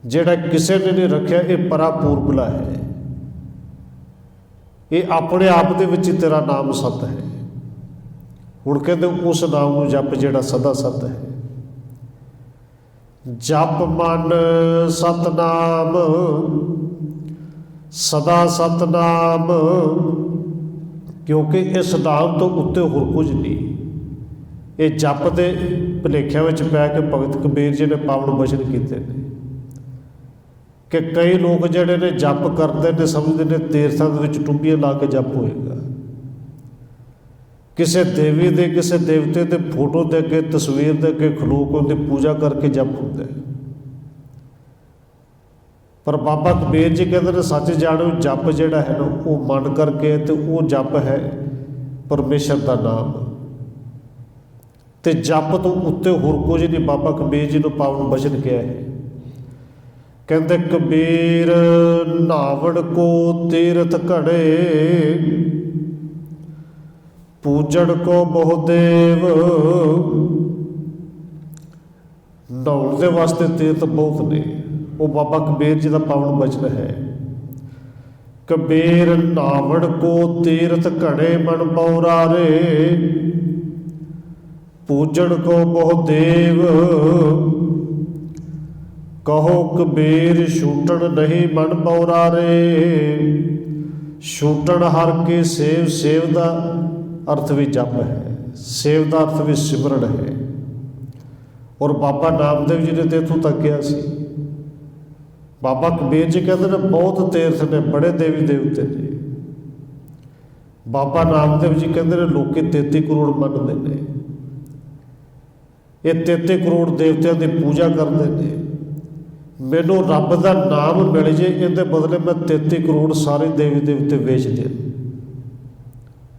ਜਿਹੜਾ ਕਿਸੇ ਨੇ ਨਹੀਂ ਰੱਖਿਆ। ਇਹ ਪਰਾਪੂਰ ਬਲਾ ਹੈ, ਇਹ ਆਪਣੇ ਆਪ ਦੇ ਵਿੱਚ ਹੀ ਤੇਰਾ ਨਾਮ ਸਤ ਹੈ। ਹੁਣ ਕਹਿੰਦੇ ਉਸ ਨਾਮ ਨੂੰ ਜਪ ਜਿਹੜਾ ਸਦਾ ਸਤ ਹੈ। ਜਪ ਮਨ ਸਤਨਾਮ ਸਦਾ ਸਤਨਾਮ, ਕਿਉਂਕਿ ਇਸ ਨਾਮ ਤੋਂ ਉੱਤੇ ਹੋਰ ਕੁਝ ਨਹੀਂ। ਇਹ ਜਪ ਦੇ ਭੁਲੇਖਿਆਂ ਵਿੱਚ ਪੈ ਕੇ ਭਗਤ ਕਬੀਰ ਜੀ ਨੇ ਪਾਵਨ ਬਚਨ ਕੀਤੇ ਨੇ ਕਿ ਕਈ ਲੋਕ ਜਿਹੜੇ ਨੇ ਜਪ ਕਰਦੇ ਨੇ, ਸਮਝਦੇ ਨੇ ਤੀਰਥਾਂ ਦੇ ਵਿੱਚ ਟੁੱਬੀਆਂ ਲਾ ਕੇ ਜਪ ਹੋਏਗਾ। ਕਿਸੇ ਦੇਵੀ ਦੇ, ਕਿਸੇ ਦੇਵਤੇ ਦੇ ਫੋਟੋ ਦੇ ਅੱਗੇ, ਤਸਵੀਰ ਦੇ ਅੱਗੇ ਖਲੋ ਕੇ ਉਹਦੀ ਪੂਜਾ ਕਰਕੇ ਜਪ ਹੁੰਦਾ ਹੈ। ਪਰ ਬਾਬਾ ਕਬੀਰ ਜੀ ਕਹਿੰਦੇ ਨੇ ਸੱਚ ਜਾਣੋ, ਜਪ ਜਿਹੜਾ ਹੈ ਨਾ ਉਹ ਮਨ ਕਰਕੇ, ਤੇ ਉਹ ਜਪ ਹੈ ਪਰਮੇਸ਼ਰ ਦਾ ਨਾਮ। ਤੇ ਜਪ ਤੋਂ ਉੱਤੇ ਹੋਰ ਕੁਝ ਨਹੀਂ। ਬਾਬਾ ਕਬੀਰ ਜੀ ਨੂੰ ਪਾਵਨ ਬਚਨ ਕਿਹਾ ਹੈ, ਕਹਿੰਦੇ ਕਬੀਰ ਨਾਵੜ ਕੋ ਤੀਰਥ ਘੜੇ, ਪੂਜਣ ਕੋ ਬਹੁ ਦੇਵ। ਨਹਾਉਣ ਦੇ ਵਾਸਤੇ ਤੀਰਥ ਬਹੁਤ ਨੇ। ਉਹ ਬਾਬਾ ਕਬੀਰ ਜੀ ਦਾ ਪਾਵਨ ਬਚਨ ਹੈ। ਕਬੀਰ ਨਾਵੜ ਕੋ ਤੀਰਥ ਘੜੇ ਮਨ ਪਉਰਾਰੇ, ਪੂਜਣ ਕੋ ਬਹੁ ਦੇਵ। ਕਹੋ ਕਬੀਰ ਛੂਟਣ ਨਹੀਂ ਮਨ ਪਉਰਾਰੇ, ਛੂਟਣ ਹਰ ਕੇ ਸੇਵ। ਸੇਵ ਦਾ ਅਰਥ ਵੀ ਜਪ ਹੈ, ਸੇਵ ਦਾ ਅਰਥ ਵੀ ਸਿਮਰਨ ਹੈ। ਔਰ ਬਾਬਾ ਨਾਮਦੇਵ ਜੀ ਨੇ ਤੇ ਇੱਥੋਂ ਤੱਕ ਕਿਹਾ ਸੀ। ਬਾਬਾ ਕਬੀਰ ਜੀ ਕਹਿੰਦੇ ਨੇ ਬਹੁਤ ਤੀਰਥ ਨੇ, ਬੜੇ ਦੇਵੀ ਦੇਵਤੇ ਨੇ। ਬਾਬਾ ਨਾਮਦੇਵ ਜੀ ਕਹਿੰਦੇ ਨੇ ਲੋਕੀ 33 ਕਰੋੜ ਮੰਨਦੇ ਨੇ। ਇਹ 33 ਕਰੋੜ ਦੇਵਤਿਆਂ ਦੀ ਪੂਜਾ ਕਰਦੇ ਨੇ। ਮੈਨੂੰ ਰੱਬ ਦਾ ਨਾਮ ਮਿਲ ਜੇ, ਇਹਦੇ ਬਦਲੇ ਮੈਂ 33 ਕਰੋੜ ਸਾਰੇ ਦੇਵੀ ਦੇਵਤੇ ਵੇਚ ਦਿਆਂ।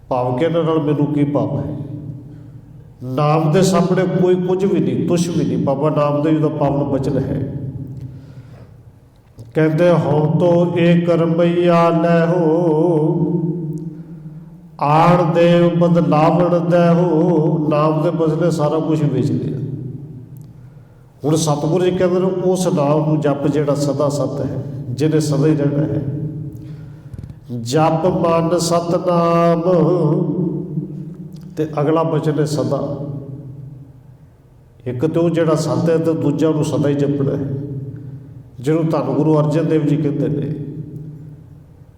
ਭਾਵ ਕਿ ਇਹਨਾਂ ਨਾਲ ਮੈਨੂੰ ਕੀ ਭਾਵ ਹੈ? ਨਾਮ ਦੇ ਸਾਹਮਣੇ ਕੋਈ ਕੁਝ ਵੀ ਨਹੀਂ, ਤੁਛ ਵੀ ਨਹੀਂ। ਬਾਬਾ ਨਾਮਦੇਵ ਦਾ ਪਾਵਨ ਬਚਨ ਹੈ, ਕਹਿੰਦੇ ਹਉ ਤੋ ਏ ਕਰਮਈਆ ਲੈ ਹੋ, ਆਣ ਦੇਵ ਬਦਲਾਵਣ ਦੇ ਹੋ। ਨਾਮ ਦੇ ਬਦਲੇ ਸਾਰਾ ਕੁਝ ਵੇਚ ਲਿਆ। ਹੁਣ ਸਤਿਗੁਰੂ ਜੀ ਕਹਿੰਦੇ ਨੇ ਉਸ ਨਾਮ ਨੂੰ ਜਪ ਜਿਹੜਾ ਸਦਾ ਸਤ ਹੈ, ਜਿਹਨੇ ਸਦਾ ਹੀ ਰਹਿਣਾ ਹੈ। ਜਪ ਮਨ ਸਤਨਾਮ, ਤੇ ਅਗਲਾ ਬਚਨ ਹੈ ਸਦਾ। ਇੱਕ ਤੇ ਉਹ ਜਿਹੜਾ ਸਤ ਹੈ, ਤੇ ਦੂਜਾ ਉਹਨੂੰ ਸਦਾ ਹੀ ਜਪਣਾ ਹੈ, ਜਿਹਨੂੰ ਧੰਨ ਗੁਰੂ ਅਰਜਨ ਦੇਵ ਜੀ ਕਹਿੰਦੇ ਨੇ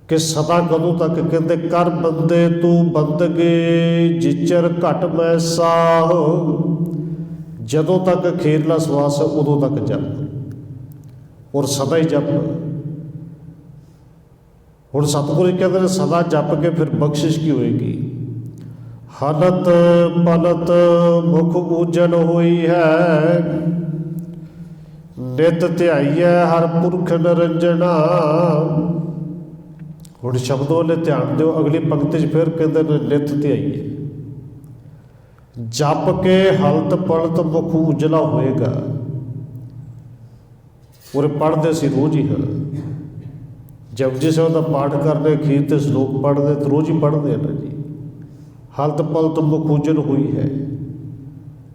ਕਿ ਸਦਾ ਕਦੋਂ ਤੱਕ? ਕਹਿੰਦੇ ਕਰ ਬੰਦੇ ਤੂੰ ਬੰਦਗੇ, ਜਿਚਰ ਘਟ ਮੈਂ ਸਾਹ। ਜਦੋਂ ਤੱਕ ਅਖੀਰਲਾ ਸਵਾਸ ਹੈ ਉਦੋਂ ਤੱਕ ਜਪ, ਔਰ ਸਦਾ ਹੀ ਜਪ। ਹੁਣ ਸਤਿਗੁਰੂ ਜੀ ਕਹਿੰਦੇ ਨੇ ਸਦਾ ਜਪ ਕੇ ਫਿਰ ਬਖਸ਼ਿਸ਼ ਕੀ ਹੋਏਗੀ? ਹਲਤ ਪਲਤ ਮੁਖ ਊਜਲ ਹੋਈ ਹੈ, ਨਿਤ ਧਿਆਈਐ ਹਰ ਪੁਰਖ ਨਿਰੰਜਨਾ। ਹੁਣ ਸ਼ਬਦ ਵਾਲੇ ਧਿਆਨ ਦਿਓ, ਅਗਲੀ ਪੰਕਤੀ 'ਚ ਫਿਰ ਕਹਿੰਦੇ ਨੇ ਨਿਤ ਧਿਆਈਐ। ਜਪ ਕੇ ਹਲਤ ਪਲਤ ਮੁਖ ਉਜਲਾ ਹੋਏਗਾ। ਔਰ ਪੜ੍ਹਦੇ ਸੀ ਰੋਜ਼ ਹੀ ਹਾਂ, ਜਪਜੀ ਸਾਹਿਬ ਦਾ ਪਾਠ ਕਰਦੇ, ਅਖੀਰ ਤੇ ਸ਼ਲੋਕ ਪੜ੍ਹਦੇ, ਤੇ ਰੋਜ਼ ਹੀ ਪੜ੍ਹਦੇ ਆ ਨਾ ਜੀ। ਹਲਤ ਪਲਤ ਮੁਖ ਉਜਲ ਹੋਈ ਹੈ,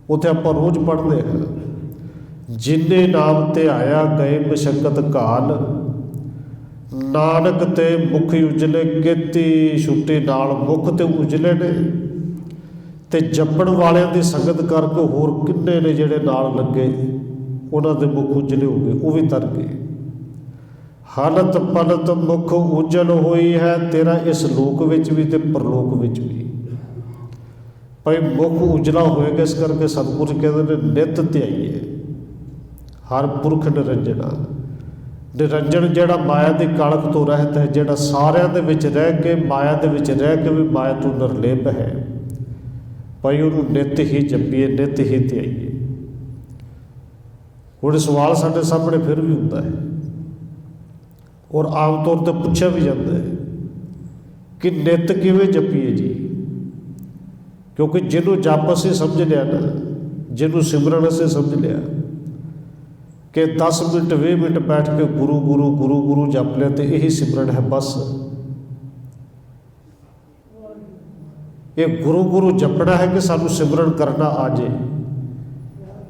ਉੱਥੇ ਆਪਾਂ ਰੋਜ਼ ਪੜ੍ਹਦੇ ਹਾਂ। ਜਿਨੇ ਨਾਮ ਤੇ ਆਇਆ ਗਏ ਮਸ਼ੱਕਤ ਕਾਲ, ਨਾਨਕ ਤੇ ਮੁਖ ਉਜਲੇ ਕੀਤੀ ਛੁੱਟੀ। ਨਾਲ ਮੁਖ ਤੇ ਉਜਲੇ ਨੇ, ਤੇ ਜਪਣ ਵਾਲਿਆਂ ਦੀ ਸੰਗਤ ਕਰਕੇ ਹੋਰ ਕਿੰਨੇ ਨੇ ਜਿਹੜੇ ਨਾਲ ਲੱਗੇ, ਉਹਨਾਂ ਦੇ ਮੁਖ ਉਜਲੇ ਹੋ ਗਏ, ਉਹ ਵੀ ਤਰ ਗਏ। ਹਲਤ ਪਲਤ ਮੁਖ ਉਜਲ ਹੋਈ ਹੈ ਤੇਰਾ, ਇਸ ਲੋਕ ਵਿੱਚ ਵੀ ਤੇ ਪਰਲੋਕ ਵਿੱਚ ਵੀ। ਭਾਈ ਮੁਖ ਉਜਲਾ ਹੋਏਗਾ, ਇਸ ਕਰਕੇ ਸਤਿਗੁਰੂ ਕਹਿੰਦੇ ਨੇ ਨਿਤ ਧਿਆਈਏ ਹਰ ਪੁਰਖ ਨਿਰੰਜਨਾ। ਨਿਰੰਜਨ ਜਿਹੜਾ ਮਾਇਆ ਦੀ ਕਾਲਖ ਤੋਂ ਰਹਿਤ ਹੈ, ਜਿਹੜਾ ਸਾਰਿਆਂ ਦੇ ਵਿੱਚ ਰਹਿ ਕੇ, ਮਾਇਆ ਦੇ ਵਿੱਚ ਰਹਿ ਕੇ ਵੀ ਮਾਇਆ ਤੋਂ ਨਿਰਲੇਪ ਹੈ, ਭਾਈ ਉਹਨੂੰ ਨਿਤ ਹੀ ਜਪੀਏ, ਨਿਤ ਹੀ ਧਿਆਈਏ। ਹੁਣ ਸਵਾਲ ਸਾਡੇ ਸਾਹਮਣੇ ਫਿਰ ਵੀ ਹੁੰਦਾ ਹੈ, ਔਰ ਆਮ ਤੌਰ 'ਤੇ ਪੁੱਛਿਆ ਵੀ ਜਾਂਦਾ ਹੈ ਕਿ ਨਿਤ ਕਿਵੇਂ ਜਪੀਏ ਜੀ? ਕਿਉਂਕਿ ਜਿਹਨੂੰ ਜਪ ਅਸੀਂ ਸਮਝ ਲਿਆ ਨਾ, ਜਿਹਨੂੰ ਸਿਮਰਨ ਅਸੀਂ ਸਮਝ ਲਿਆ ਕਿ 10 ਮਿੰਟ 20 ਮਿੰਟ ਬੈਠ ਕੇ ਗੁਰੂ ਗੁਰੂ ਗੁਰੂ ਗੁਰੂ ਜਪ ਲਿਆ, ਤੇ ਇਹੀ ਸਿਮਰਨ ਹੈ ਬਸ। ਇਹ ਗੁਰੂ ਗੁਰੂ ਜਪਣਾ ਹੈ ਕਿ ਸਾਨੂੰ ਸਿਮਰਨ ਕਰਨਾ ਆ ਜੇ।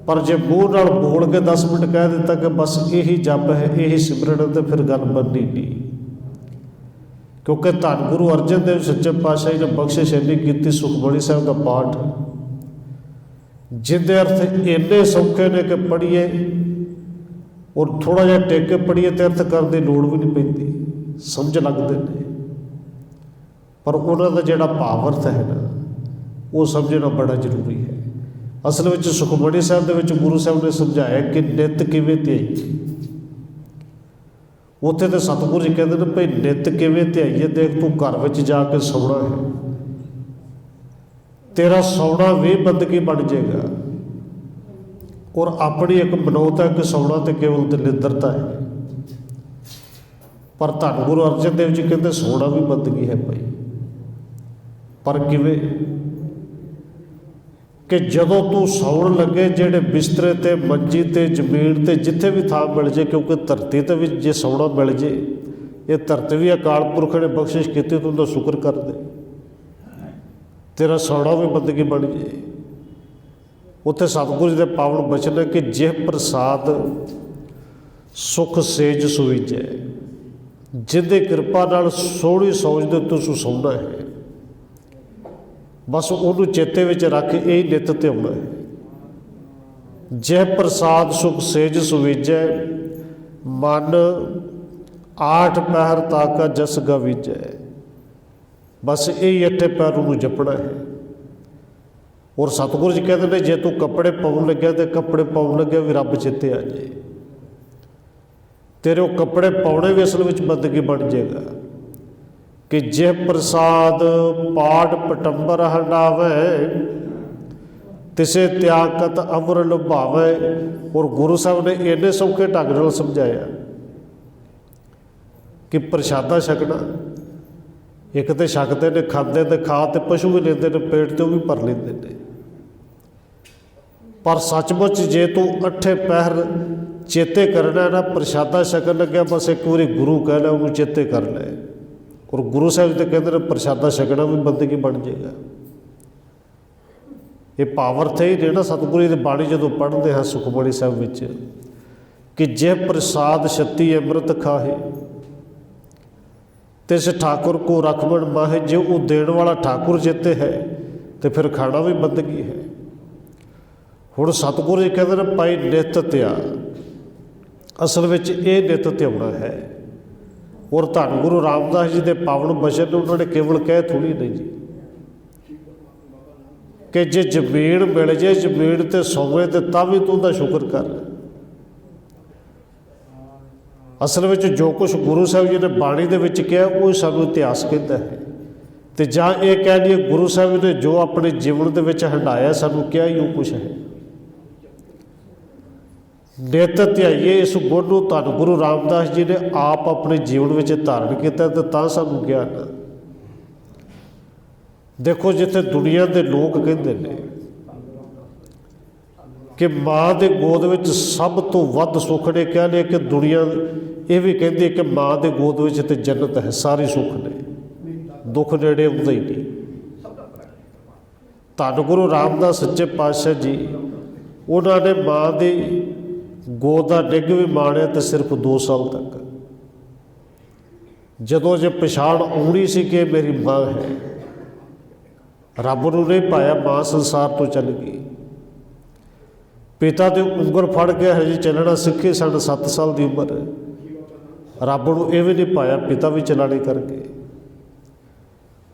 ਪਰ ਜੇ ਮੂੰਹ ਨਾਲ ਬੋਲ ਕੇ 10 ਮਿੰਟ ਕਹਿ ਦਿੱਤਾ ਕਿ ਬਸ ਇਹੀ ਜਪ ਹੈ, ਇਹੀ ਸਿਮਰਨ ਹੈ, ਤੇ ਫਿਰ ਗੱਲ ਬਣਨੀ ਨਹੀਂ। ਕਿਉਂਕਿ ਧੰਨ ਗੁਰੂ ਅਰਜਨ ਦੇਵ ਸੱਚੇ ਪਾਤਸ਼ਾਹ ਜੀ ਨੇ ਬਖਸ਼ਿਸ਼ ਇੰਨੀ ਕੀਤੀ, ਸੁਖਮਨੀ ਸਾਹਿਬ ਦਾ ਪਾਠ, ਜਿਹਦੇ ਅਰਥ ਇੰਨੇ ਸੌਖੇ ਨੇ ਕਿ ਪੜ੍ਹੀਏ ਔਰ ਥੋੜ੍ਹਾ ਜਿਹਾ ਟੇਕ ਕੇ ਪੜ੍ਹੀਏ ਤੇ ਅਰਥ ਕਰਨ ਦੀ ਲੋੜ ਵੀ ਨਹੀਂ ਪੈਂਦੀ, ਸਮਝ ਲੱਗਦੇ ਨੇ। ਪਰ ਉਹਨਾਂ ਦਾ ਜਿਹੜਾ ਭਾਵ ਅਰਥ ਹੈ ਨਾ, ਉਹ ਸਮਝਣਾ ਬੜਾ ਜ਼ਰੂਰੀ ਹੈ। ਅਸਲ ਵਿੱਚ ਸੁਖਮਨੀ ਸਾਹਿਬ ਦੇ ਵਿੱਚ ਗੁਰੂ ਸਾਹਿਬ ਨੇ ਸਮਝਾਇਆ ਕਿ ਨਿਤ ਕਿਵੇਂ ਧਿਆਈਏ। ਉੱਥੇ ਤਾਂ ਸਤਿਗੁਰੂ ਜੀ ਕਹਿੰਦੇ ਨੇ ਭਾਈ ਨਿਤ ਕਿਵੇਂ ਧਿਆਈਏ? ਦੇਖ ਤੂੰ ਘਰ ਵਿੱਚ ਜਾ ਕੇ ਸੌਣਾ ਹੈ, ਤੇਰਾ ਸੌਣਾ ਵੀ ਬੰਦਗੀ ਬਣ ਜਾਏਗਾ। ਔਰ ਆਪਣੀ ਇੱਕ ਮਨੋਤ ਹੈ ਕਿ ਸੌਣਾ ਤੇ ਕੇਵਲ ਦਲਿੱਦਰਤਾ ਹੈ, ਪਰ ਧੰਨ ਗੁਰੂ ਅਰਜਨ ਦੇਵ ਜੀ ਕਹਿੰਦੇ ਸੌਣਾ ਵੀ ਬੰਦਗੀ ਹੈ ਭਾਈ। ਪਰ ਕਿਵੇਂ? ਕਿ ਜਦੋਂ ਤੂੰ ਸੌਣ ਲੱਗੇ, ਜਿਹੜੇ ਬਿਸਤਰੇ 'ਤੇ, ਮੰਜੀ 'ਤੇ, ਜ਼ਮੀਨ 'ਤੇ, ਜਿੱਥੇ ਵੀ ਥਾਂ ਮਿਲ ਜੇ, ਕਿਉਂਕਿ ਧਰਤੀ 'ਤੇ ਵੀ ਜੇ ਸੌਣਾ ਮਿਲ ਜੇ, ਇਹ ਧਰਤੀ ਵੀ ਅਕਾਲ ਪੁਰਖ ਨੇ ਬਖਸ਼ਿਸ਼ ਕੀਤੀ, ਤੂੰ ਤਾਂ ਸ਼ੁਕਰ ਕਰ ਦੇ, ਤੇਰਾ ਸੌਣਾ ਵੀ ਬੰਦਗੀ ਬਣ ਜੇ। ਉੱਥੇ ਸਤਿਗੁਰੂ ਜੀ ਦੇ ਪਾਵਨ ਬਚਨ ਹੈ ਕਿ ਜਿਹ ਪ੍ਰਸਾਦ ਸੁਖ ਸੇਜ ਸੁਈਜੈ, ਜਿਹਦੇ ਕਿਰਪਾ ਨਾਲ ਸੋਹਣੀ ਸੌਜ ਦੇ ਤੂੰ ਸੌਣਾ ਹੈ, ਬਸ ਉਹਨੂੰ ਚੇਤੇ ਵਿੱਚ ਰੱਖ, ਇਹ ਨਿਤ ਧਿਆਉਣਾ ਹੈ। ਜਿਹ ਪ੍ਰਸਾਦ ਸੁਖ ਸੇਜ ਸੁਵੀਜੈ, ਮਨ 8 ਪਹਿਰ ਤਾਕਾ ਜਸ ਗਵੀਜੈ। ਬਸ ਇਹ 8 ਪਹਿਰ ਨੂੰ ਜਪਣਾ ਹੈ। ਔਰ ਸਤਿਗੁਰੂ ਜੀ ਕਹਿੰਦੇ ਨੇ ਜੇ ਤੂੰ ਕੱਪੜੇ ਪਾਉਣ ਲੱਗਿਆ ਤੇ ਕੱਪੜੇ ਪਾਉਣ ਲੱਗਿਆ ਵੀ ਰੱਬ ਚੇਤੇ ਆ ਜਾਏ, ਤੇਰੇ ਉਹ ਕੱਪੜੇ ਪਾਉਣੇ ਵੀ ਅਸਲ ਵਿੱਚ ਬੰਦਗੀ ਬਣ ਜਾਏਗਾ। ਕਿ ਜੇ ਪ੍ਰਸਾਦ ਪਾੜ ਪਟੰਬਰ ਹੰਡਾਵੇ, ਤਿਸੇ ਤਿਆਗਤ ਅਮਰ ਲੁਭਾਵੇ। ਔਰ ਗੁਰੂ ਸਾਹਿਬ ਨੇ ਇੰਨੇ ਸੌਖੇ ਢੰਗ ਨਾਲ ਸਮਝਾਇਆ ਕਿ ਪ੍ਰਸ਼ਾਦਾ ਛਕਣਾ, ਇੱਕ ਤਾਂ ਛਕਦੇ ਨੇ, ਖਾਂਦੇ ਤੇ ਖਾ, ਤੇ ਪਸ਼ੂ ਵੀ ਲੈਂਦੇ ਨੇ ਪੇਟ, ਤੇ ਉਹ ਵੀ ਭਰ ਲੈਂਦੇ ਨੇ। पर सचमुच जे तू अठे पहर चेते करना ना, प्रशादा छकन लग्या बस एक बारी गुरु कह लै, उन्होंने चेते कर ले। और गुरु साहब तो कहते हैं प्रशादा छकना भी बंदगी बन जाएगा। ये भावर्थ ही ने ना सतगुरु की बाणी जो पढ़ते हैं सुखमणी साहब विच कि जे प्रसाद छत्ती अमृत खाहे तिस ठाकुर को रखमन माहे। जे वो देण वाला ठाकुर जिते है तो फिर खाना भी बंदगी है। हुण सतगुरु जी कहते हैं भाई नित त्याग, असल में ये नित त्यागना है। और धन गुरु रामदास जी के पावन बचन उन्होंने केवल कह थोड़ी नहीं जी कि जे जमीन मिल जाए, जमीन ते सोवे तो तां भी तू उहदा शुक्र कर। असल में जो कुछ गुरु साहब जी ने बाणी दे विच कहा वो सानू इतिहास कहता है। तो जां ये कह लिए गुरु साहब ने जो अपने जीवन दे विच हंडाया सानू क्या ही वो कुछ है। नित ध्याइए इस गुण नूं धन गुरु रामदास जी ने आप अपने जीवन में धारण किया तो तां सानू ज्ञान। देखो जिथे दुनिया के लोग कहते हैं कि माँ के गोद में सब तो वध सुख ने, कह लिया कि दुनिया ये भी कहती है कि माँ के गोद में तो जन्नत है, सारे सुख ने, दुख नेड़े आउंदा ही नहीं। धन गुरु रामदास सच्चे पातशाह जी उन्होंने माँ की गोद का डिग भी माणिया तो सिर्फ 2 साल तक। जदों जे पछाण आउणी सी कि मेरी माँ है, रब नूं नहीं पाया, माँ संसार तो चल गई। पिता की उंगल फड़ के हजे चलना सीखे सन 7 साल की उम्र, रब नूं ये भी नहीं पाया, पिता भी चलाने कर गए।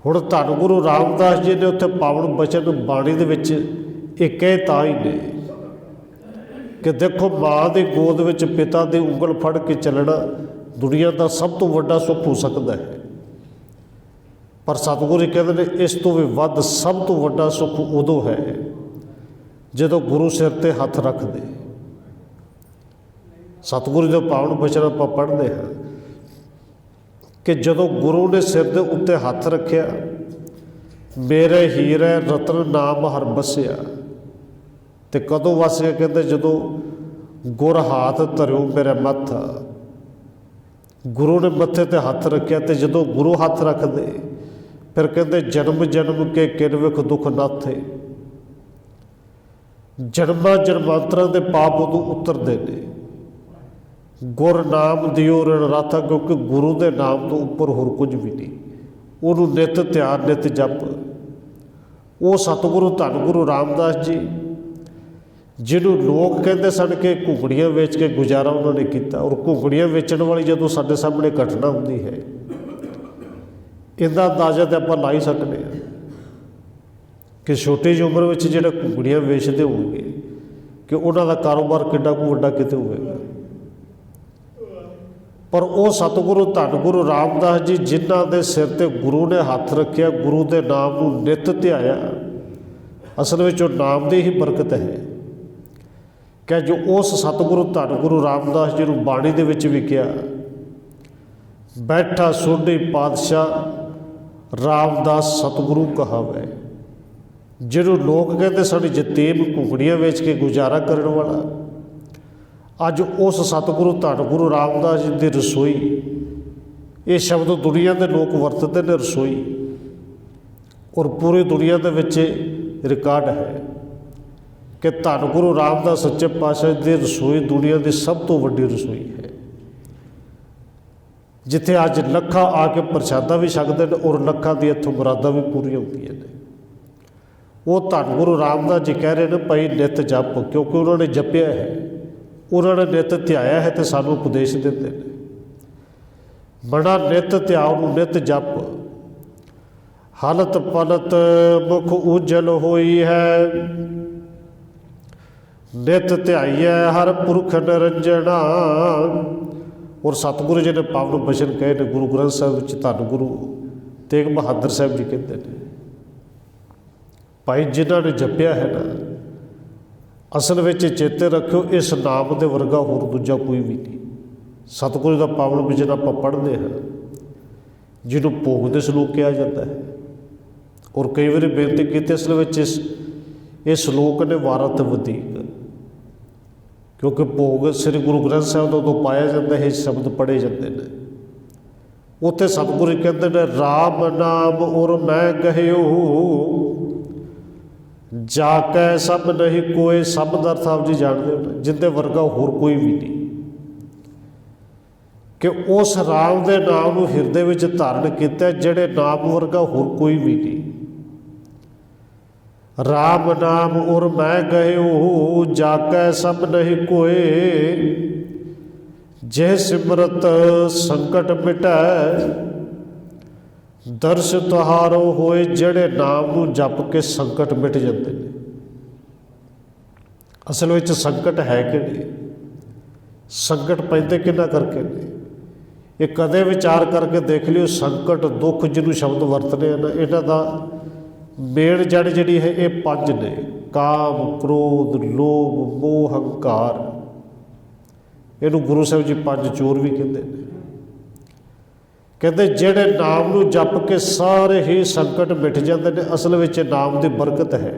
हुण धन गुरु रामदास जी ने उत्थे पावन बचन बाणी दे विच एक कह तां ही ने कि देखो माँ की गोद विच पिता की उंगल फड़ के चलना दुनिया का सब तो वड्डा सुख हो सकता है। पर सतगुरु जी कहते हैं इस तो भी वध सब तो वड्डा सुख उदों है जदों गुरु सिर ते हथ रख दे। सतगुरु जो पावन बचन आप पढ़ते हैं कि जदों गुरु ने सिर के उत्ते हथ रखिया, मेरे हीरे रतन नाम हर बसिया। तो कदों वस गया, कहते जदों गुर हाथ धरियो मेरे मत्था, गुरु ने मत्थे ते हथ रखिया। तो जदों गुरु हथ रख दे फिर कहते जन्म जन्म के किन विख दुख नाथे। जन्मां जन्मांतरां दे पाप उदों उतरदे ने। गुर नाम दियो ऋण राथा, क्योंकि गुरु के नाम तो उपर होर कुछ भी नहीं। उन्होंने नित ध्यान नित जप। वो सतगुरु धन गुरु रामदास जी जिन्होंने लोग कहते सन कि घुगड़ियाँ वेच के गुजारा उन्होंने किया। और घुगड़ियाँ वेचण वाली जदों साडे सामने घटना होंदी है, इहदा अंदाज़ा तो आप ला ही सकते हैं कि छोटी जी उम्र में जो घुगड़ियाँ वेचते होंगे कि उन्हों का कारोबार किड्डा को वड्डा किते होएगा। पर वो सतगुरु धन गुरु रामदास जी जिन्हों के सिर ते गुरु ने हथ रखिया, गुरु के नाम को नित ध्याया, असल में जो नाम की ही बरकत है। क्या जो उस सतगुरु धन गुरु रामदास जी ने बाणी दे विच भी कहा, बैठा सोढी पातशाह रामदास सतगुरु कहावै। जिन्होंने लोग कहते साड़ी जतीब घुगड़ियाँ वेच के गुजारा करने वाला, अज उस सतगुरु धन गुरु रामदास जी की रसोई, ये शब्द दुनिया के लोग वरतते हैं रसोई, और पूरी दुनिया के विच रिकॉर्ड है कि धन गुरु रामदास सच्चे पातशाह की रसोई दुनिया की सब तो वड्डी रसोई है। जिथे अज लखा आके प्रसादा भी छकते हैं और लखा दी इत्थों मुरादा भी पूरियां होंदियां ने। वो धन गुरु रामदास जी कह रहे हैं भाई नित जप, क्योंकि उन्होंने जपिया है, उन्होंने नित ध्याया है, तो सानू उपदेश देते हैं बड़ा नित ध्यान नित जप। हलत पलत मुख उजल होई है, नित ध्याइए हर पुरख निरंजना। और सतगुरु जी ने पावन बचन कहे ने गुरु ग्रंथ साहिब धन गुरु तेग बहादुर साहब जी कहते हैं भाई जिन्हों ने जपिया है ना, असल में चेते रखो इस नाम के वर्गा होर दूजा कोई भी नहीं। सतगुरु का पावन बचन आप पढ़ते हैं जिन्हों भोग दे सलूक कहा जाता है। और कई बार बेनती की असल में इस श्लोक ने वारत वधीक क्योंकि भोग श्री गुरु ग्रंथ साहिब तो पाया जाता है, शब्द पढ़े जाते हैं। उत्थे सतगुरु कहते हैं राम नाम और मैं गहियो जाकै सब नहीं कोई। शब्द अर्थ आप जी जानते हो, जिंदे वर्गा होर कोई भी नहीं, कि उस राम दे नाम नूं हिरदे विच धारण किया जिहड़े नाम वर्गा होर कोई भी नहीं। राम नाम और मैं गहियो जाकै सब नहीं कोई। जह सिमरत संकट मिटै दर्श तुहारो होए। जिहड़े नाम नूं जप के संकट मिट जाते हैं। असल में संकट है कि नहीं, संकट पैंदे किन्ना करके ने, ये कदे विचार करके देख लियो। संकट दुख जिन्हों शब्द वरतने हैं ना, इन्हां दा मेन जड़ जिहड़ी है ये पंज ने, काम क्रोध लोभ मोह हंकार। इहनूं गुरु साहिब जी पंज चोर भी कहते हैं। कहते जिहड़े नाम नूं जप के सारे ही संकट मिट जाते हैं। असल में नाम की बरकत है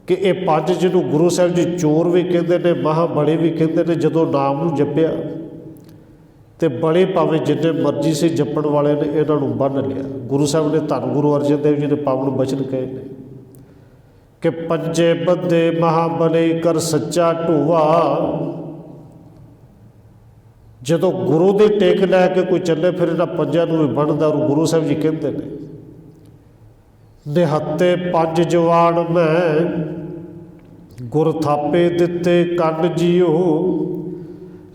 कि ये पंज जिन्हों गुरु साहिब जी चोर भी कहते हैं, महाबली भी कहते हैं। जदों नाम नूं जपिया तो बड़े भावें जिन्ने मर्जी से जपण वाले ने इन्हों बन लिया। गुरु साहब ने धन गुरु अर्जन देव जी ने पावन बचन कहे ने कि पंजे बंदे महाबले कर सच्चा ढूआ। जदों गुरु की टेक लैके कोई चले फिर इन्होंने पंजा भी बनता। और गुरु साहब जी कहते हैं निहत्ते पंज जवान मैं गुर थापे दिते कंन जियो।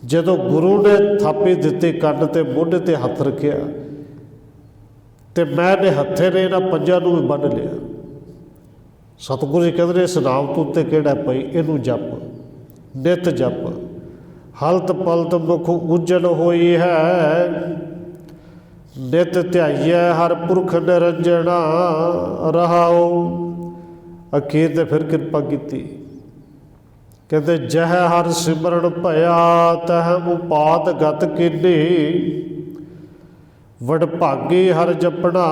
जदों गुरु ने थापे दिते कंन ते मोढे ते हथ रखिया तो मैंने हथे ने इन्हां पंजां नूं भी बन लिया। सतगुरु जी कहते इस नाम तो उत्ते किहड़ा पई, इनू जप नित जप। हलत पलत मुख उजल होई है नित ध्याइए हर पुरख निरंजना रहाओ। अखीर ते फिर कृपा की कहते जह हर सिमरन भया तह उपात गत कीनी। वडभागी हर जपना।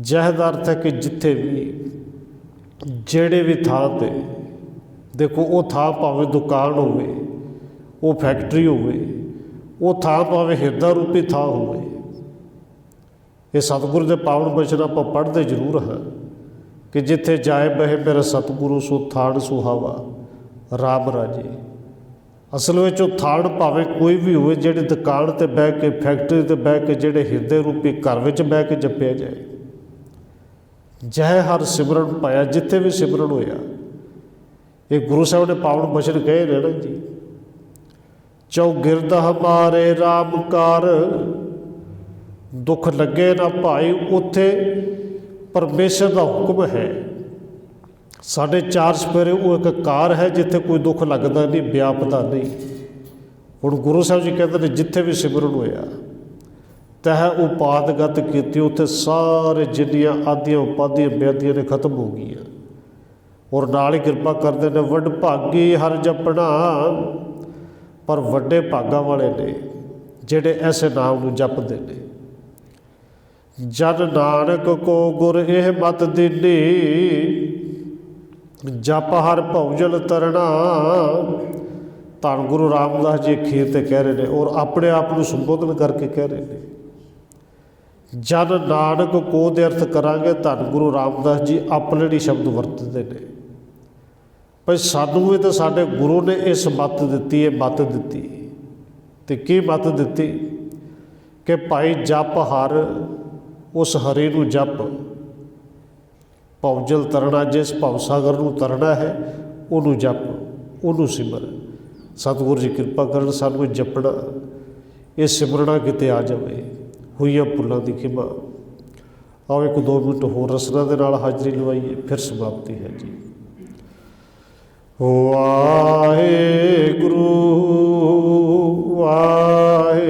जह का अर्थ है कि जिथे भी जेड़े भी थां ते देखो, वो थां भावें दुकान होवे, वो फैक्ट्री होवे, वो थां भावें हिरदा रूपी थां होवे। ये सतगुरु के पावन बचन आप पढ़ते जरूर हाँ कि जिथे जाए बहे मेरा सतगुरु सो थान सुहावा राम राजे। असल में थान भावें कोई भी होवे, जिहड़ी दुकान ते बह के फैक्ट्री ते बह के जिहड़े हिरदे रूपी घर विच बह के जपिया जाए। जय हर सिमरन पाया, जिथे भी सिमरन होया। ये गुरु साहब ने पावन बचन कहे ने ना जी। चौगिरद हमारे राम कार दुख लगे ना भाई। उत्थे परमेश्वर का हुक्म है। साढ़े चार सपेरे वो एक कार है जिथे कोई दुख लगता नहीं, व्यापता नहीं। हुण गुरु साहब जी कहते हैं जिथे भी सिमरन होया तह उपादगत की, उत्थे सारे जिन्नियां आदियां उपाधियां ब्याधियां ने खत्म हो गई। और नाल ही कृपा करते हैं वड भागी हर जपना। पर वड्डे भागा वाले ने जिहड़े ऐसे नाम नूं जपदे ने। जन नानक को गुर एह मत दीनी जप हर भौजल तरना। धन गुरु रामदास जी अखीर ते कह रहे हैं और अपने आप को संबोधन करके कह रहे हैं। जन नानक को दे अर्थ करांगे धन गुरु रामदास जी अपने ही शब्द वरतते हैं। भाई सानू भी तो साडे गुरु ने इस मत दी है, मत दी तो की मत दी कि भाई जप हर उस हरि नूं जप। भौजल तरना, जिस भवसागर नूं तरना है उन्होंने जप, उन्होंने सिमर। सतगुरु जी कृपा करन सानू जपना, ये सिमरना किते आ जाए। हुई भुलों की खिमा। आओ एक 2 मिनट होर रसना दे नाल हाजरी लवाइए, फिर समाप्ति है जी। वाहे गुरु वाहे